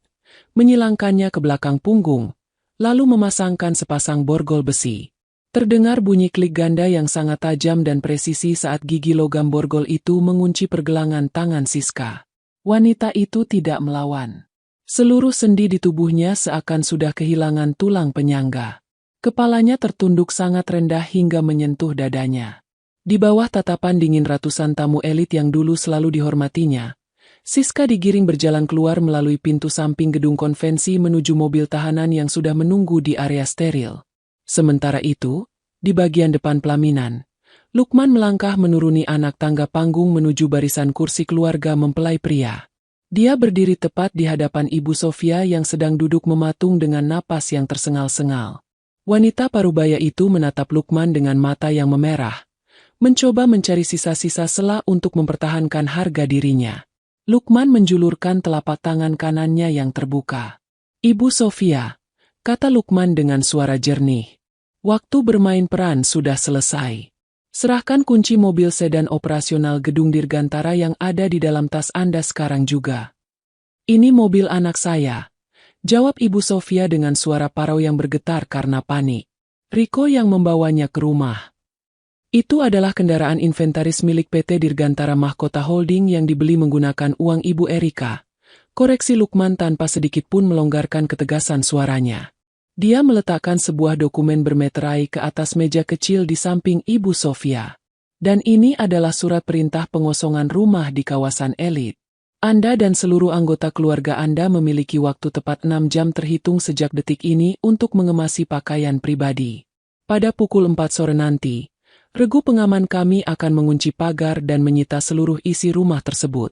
[SPEAKER 1] menyilangkannya ke belakang punggung, lalu memasangkan sepasang borgol besi. Terdengar bunyi klik ganda yang sangat tajam dan presisi saat gigi logam borgol itu mengunci pergelangan tangan Siska. Wanita itu tidak melawan. Seluruh sendi di tubuhnya seakan sudah kehilangan tulang penyangga. Kepalanya tertunduk sangat rendah hingga menyentuh dadanya. Di bawah tatapan dingin ratusan tamu elit yang dulu selalu dihormatinya, Siska digiring berjalan keluar melalui pintu samping gedung konvensi menuju mobil tahanan yang sudah menunggu di area steril. Sementara itu, di bagian depan pelaminan, Lukman melangkah menuruni anak tangga panggung menuju barisan kursi keluarga mempelai pria. Dia berdiri tepat di hadapan Ibu Sofia yang sedang duduk mematung dengan napas yang tersengal-sengal. Wanita parubaya itu menatap Lukman dengan mata yang memerah, mencoba mencari sisa-sisa sela untuk mempertahankan harga dirinya. Lukman menjulurkan telapak tangan kanannya yang terbuka. "Ibu Sofia," kata Lukman dengan suara jernih. "Waktu bermain peran sudah selesai. Serahkan kunci mobil sedan operasional gedung Dirgantara yang ada di dalam tas Anda sekarang juga." "Ini mobil anak saya," jawab Ibu Sofia dengan suara parau yang bergetar karena panik. "Riko yang membawanya ke rumah." Itu adalah kendaraan inventaris milik PT Dirgantara Mahkota Holding yang dibeli menggunakan uang Ibu Erika. Koreksi Lukman tanpa sedikit pun melonggarkan ketegasan suaranya. Dia meletakkan sebuah dokumen bermeterai ke atas meja kecil di samping Ibu Sofia. "Dan ini adalah surat perintah pengosongan rumah di kawasan elit. Anda dan seluruh anggota keluarga Anda memiliki waktu tepat 6 jam terhitung sejak detik ini untuk mengemasi pakaian pribadi. Pada pukul 4 sore nanti, regu pengaman kami akan mengunci pagar dan menyita seluruh isi rumah tersebut."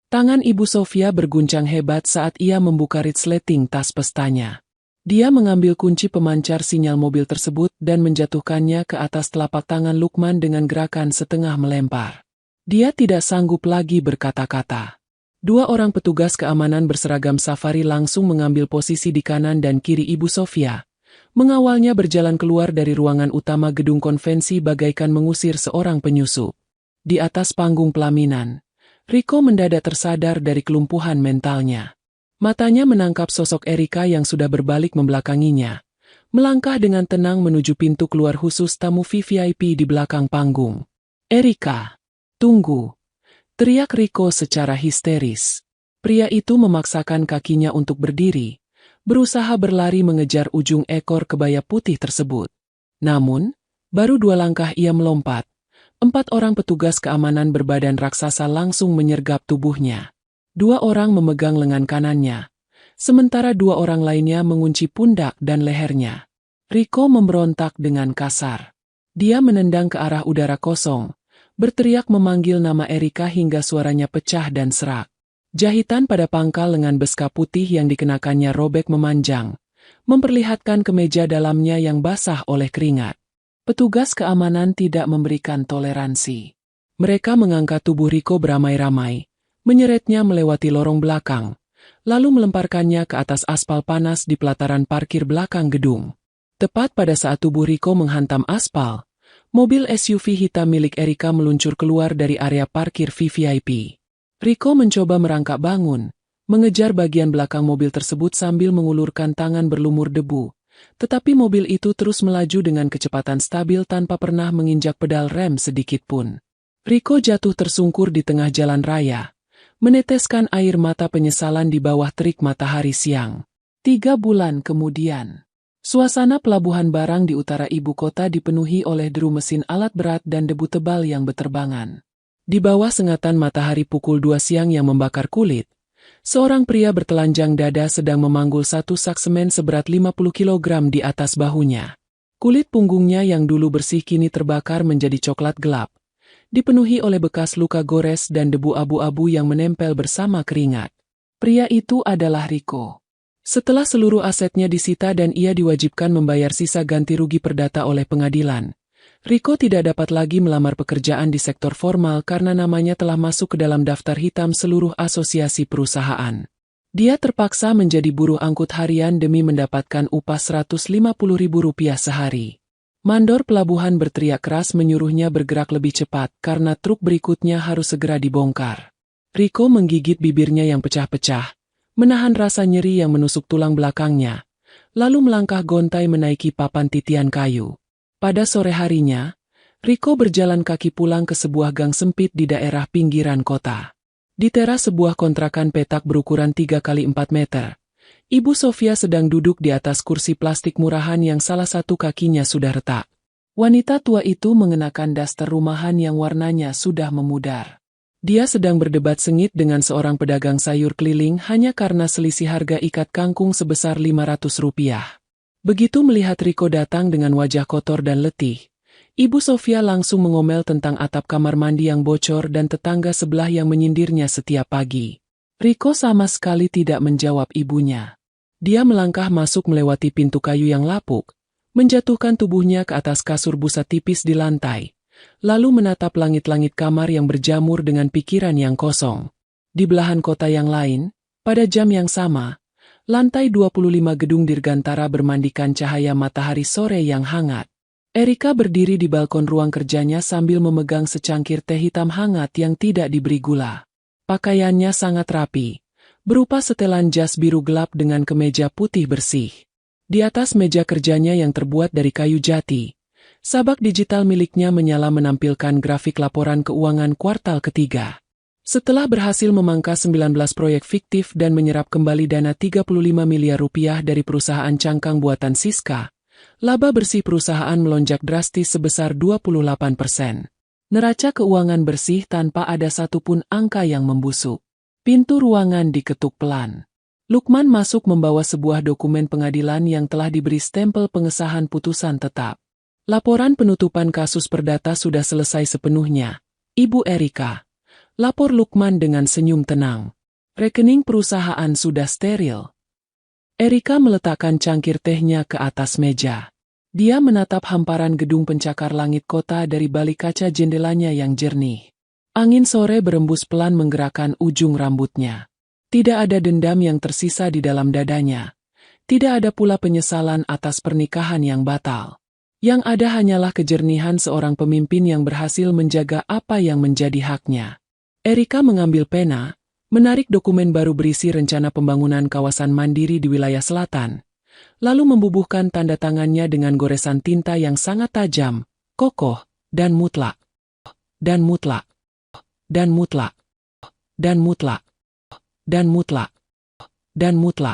[SPEAKER 1] Tangan Ibu Sofia berguncang hebat saat ia membuka resleting tas pestanya. Dia mengambil kunci pemancar sinyal mobil tersebut dan menjatuhkannya ke atas telapak tangan Lukman dengan gerakan setengah melempar. Dia tidak sanggup lagi berkata-kata. 2 orang petugas keamanan berseragam safari langsung mengambil posisi di kanan dan kiri Ibu Sofia, mengawalnya berjalan keluar dari ruangan utama gedung konvensi bagaikan mengusir seorang penyusup. Di atas panggung pelaminan, Riko mendadak tersadar dari kelumpuhan mentalnya. Matanya menangkap sosok Erika yang sudah berbalik membelakanginya, melangkah dengan tenang menuju pintu keluar khusus tamu VVIP di belakang panggung. "Erika, tunggu!" teriak Riko secara histeris. Pria itu memaksakan kakinya untuk berdiri, berusaha berlari mengejar ujung ekor kebaya putih tersebut. Namun, baru 2 langkah ia melompat. 4 orang petugas keamanan berbadan raksasa langsung menyergap tubuhnya. 2 orang memegang lengan kanannya, sementara 2 orang lainnya mengunci pundak dan lehernya. Riko memberontak dengan kasar. Dia menendang ke arah udara kosong, berteriak memanggil nama Erika hingga suaranya pecah dan serak. Jahitan pada pangkal lengan beska putih yang dikenakannya robek memanjang, memperlihatkan kemeja dalamnya yang basah oleh keringat. Petugas keamanan tidak memberikan toleransi. Mereka mengangkat tubuh Riko beramai-ramai, menyeretnya melewati lorong belakang, lalu melemparkannya ke atas aspal panas di pelataran parkir belakang gedung. Tepat pada saat tubuh Riko menghantam aspal, mobil SUV hitam milik Erika meluncur keluar dari area parkir VVIP. Riko mencoba merangkak bangun, mengejar bagian belakang mobil tersebut sambil mengulurkan tangan berlumur debu, tetapi mobil itu terus melaju dengan kecepatan stabil tanpa pernah menginjak pedal rem sedikit pun. Riko jatuh tersungkur di tengah jalan raya, meneteskan air mata penyesalan di bawah terik matahari siang. 3 bulan kemudian, suasana pelabuhan barang di utara ibu kota dipenuhi oleh deru mesin alat berat dan debu tebal yang berterbangan. Di bawah sengatan matahari pukul 2 siang yang membakar kulit, seorang pria bertelanjang dada sedang memanggul satu sak semen seberat 50 kg di atas bahunya. Kulit punggungnya yang dulu bersih kini terbakar menjadi coklat gelap, dipenuhi oleh bekas luka gores dan debu abu-abu yang menempel bersama keringat. Pria itu adalah Riko. Setelah seluruh asetnya disita dan ia diwajibkan membayar sisa ganti rugi perdata oleh pengadilan, Riko tidak dapat lagi melamar pekerjaan di sektor formal karena namanya telah masuk ke dalam daftar hitam seluruh asosiasi perusahaan. Dia terpaksa menjadi buruh angkut harian demi mendapatkan upah Rp150.000 sehari. Mandor pelabuhan berteriak keras menyuruhnya bergerak lebih cepat karena truk berikutnya harus segera dibongkar. Riko menggigit bibirnya yang pecah-pecah, menahan rasa nyeri yang menusuk tulang belakangnya, lalu melangkah gontai menaiki papan titian kayu. Pada sore harinya, Riko berjalan kaki pulang ke sebuah gang sempit di daerah pinggiran kota. Di teras sebuah kontrakan petak berukuran 3 kali 4 meter, Ibu Sofia sedang duduk di atas kursi plastik murahan yang salah satu kakinya sudah retak. Wanita tua itu mengenakan daster rumahan yang warnanya sudah memudar. Dia sedang berdebat sengit dengan seorang pedagang sayur keliling hanya karena selisih harga ikat kangkung sebesar Rp500. Begitu melihat Riko datang dengan wajah kotor dan letih, Ibu Sofia langsung mengomel tentang atap kamar mandi yang bocor dan tetangga sebelah yang menyindirnya setiap pagi. Riko sama sekali tidak menjawab ibunya. Dia melangkah masuk melewati pintu kayu yang lapuk, menjatuhkan tubuhnya ke atas kasur busa tipis di lantai, lalu menatap langit-langit kamar yang berjamur dengan pikiran yang kosong. Di belahan kota yang lain, pada jam yang sama, lantai 25 gedung Dirgantara bermandikan cahaya matahari sore yang hangat. Erika berdiri di balkon ruang kerjanya sambil memegang secangkir teh hitam hangat yang tidak diberi gula. Pakaiannya sangat rapi, berupa setelan jas biru gelap dengan kemeja putih bersih. Di atas meja kerjanya yang terbuat dari kayu jati, sabak digital miliknya menyala menampilkan grafik laporan keuangan kuartal ketiga. Setelah berhasil memangkas 19 proyek fiktif dan menyerap kembali dana Rp35 miliar dari perusahaan cangkang buatan Siska, laba bersih perusahaan melonjak drastis sebesar 28%. Neraca keuangan bersih tanpa ada satupun angka yang membusuk. Pintu ruangan diketuk pelan. Lukman masuk membawa sebuah dokumen pengadilan yang telah diberi stempel pengesahan putusan tetap. Laporan penutupan kasus perdata sudah selesai sepenuhnya, Ibu Erika. Lapor Lukman dengan senyum tenang. Rekening perusahaan sudah steril. Erika meletakkan cangkir tehnya ke atas meja. Dia menatap hamparan gedung pencakar langit kota dari balik kaca jendelanya yang jernih. Angin sore berembus pelan menggerakkan ujung rambutnya. Tidak ada dendam yang tersisa di dalam dadanya. Tidak ada pula penyesalan atas pernikahan yang batal. Yang ada hanyalah kejernihan seorang pemimpin yang berhasil menjaga apa yang menjadi haknya. Erika mengambil pena, menarik dokumen baru berisi rencana pembangunan kawasan mandiri di wilayah selatan, lalu membubuhkan tanda tangannya dengan goresan tinta yang sangat tajam, kokoh, dan mutlak. Dan mutlak. Dan mutlak. Dan mutlak. Dan mutlak. Dan mutlak.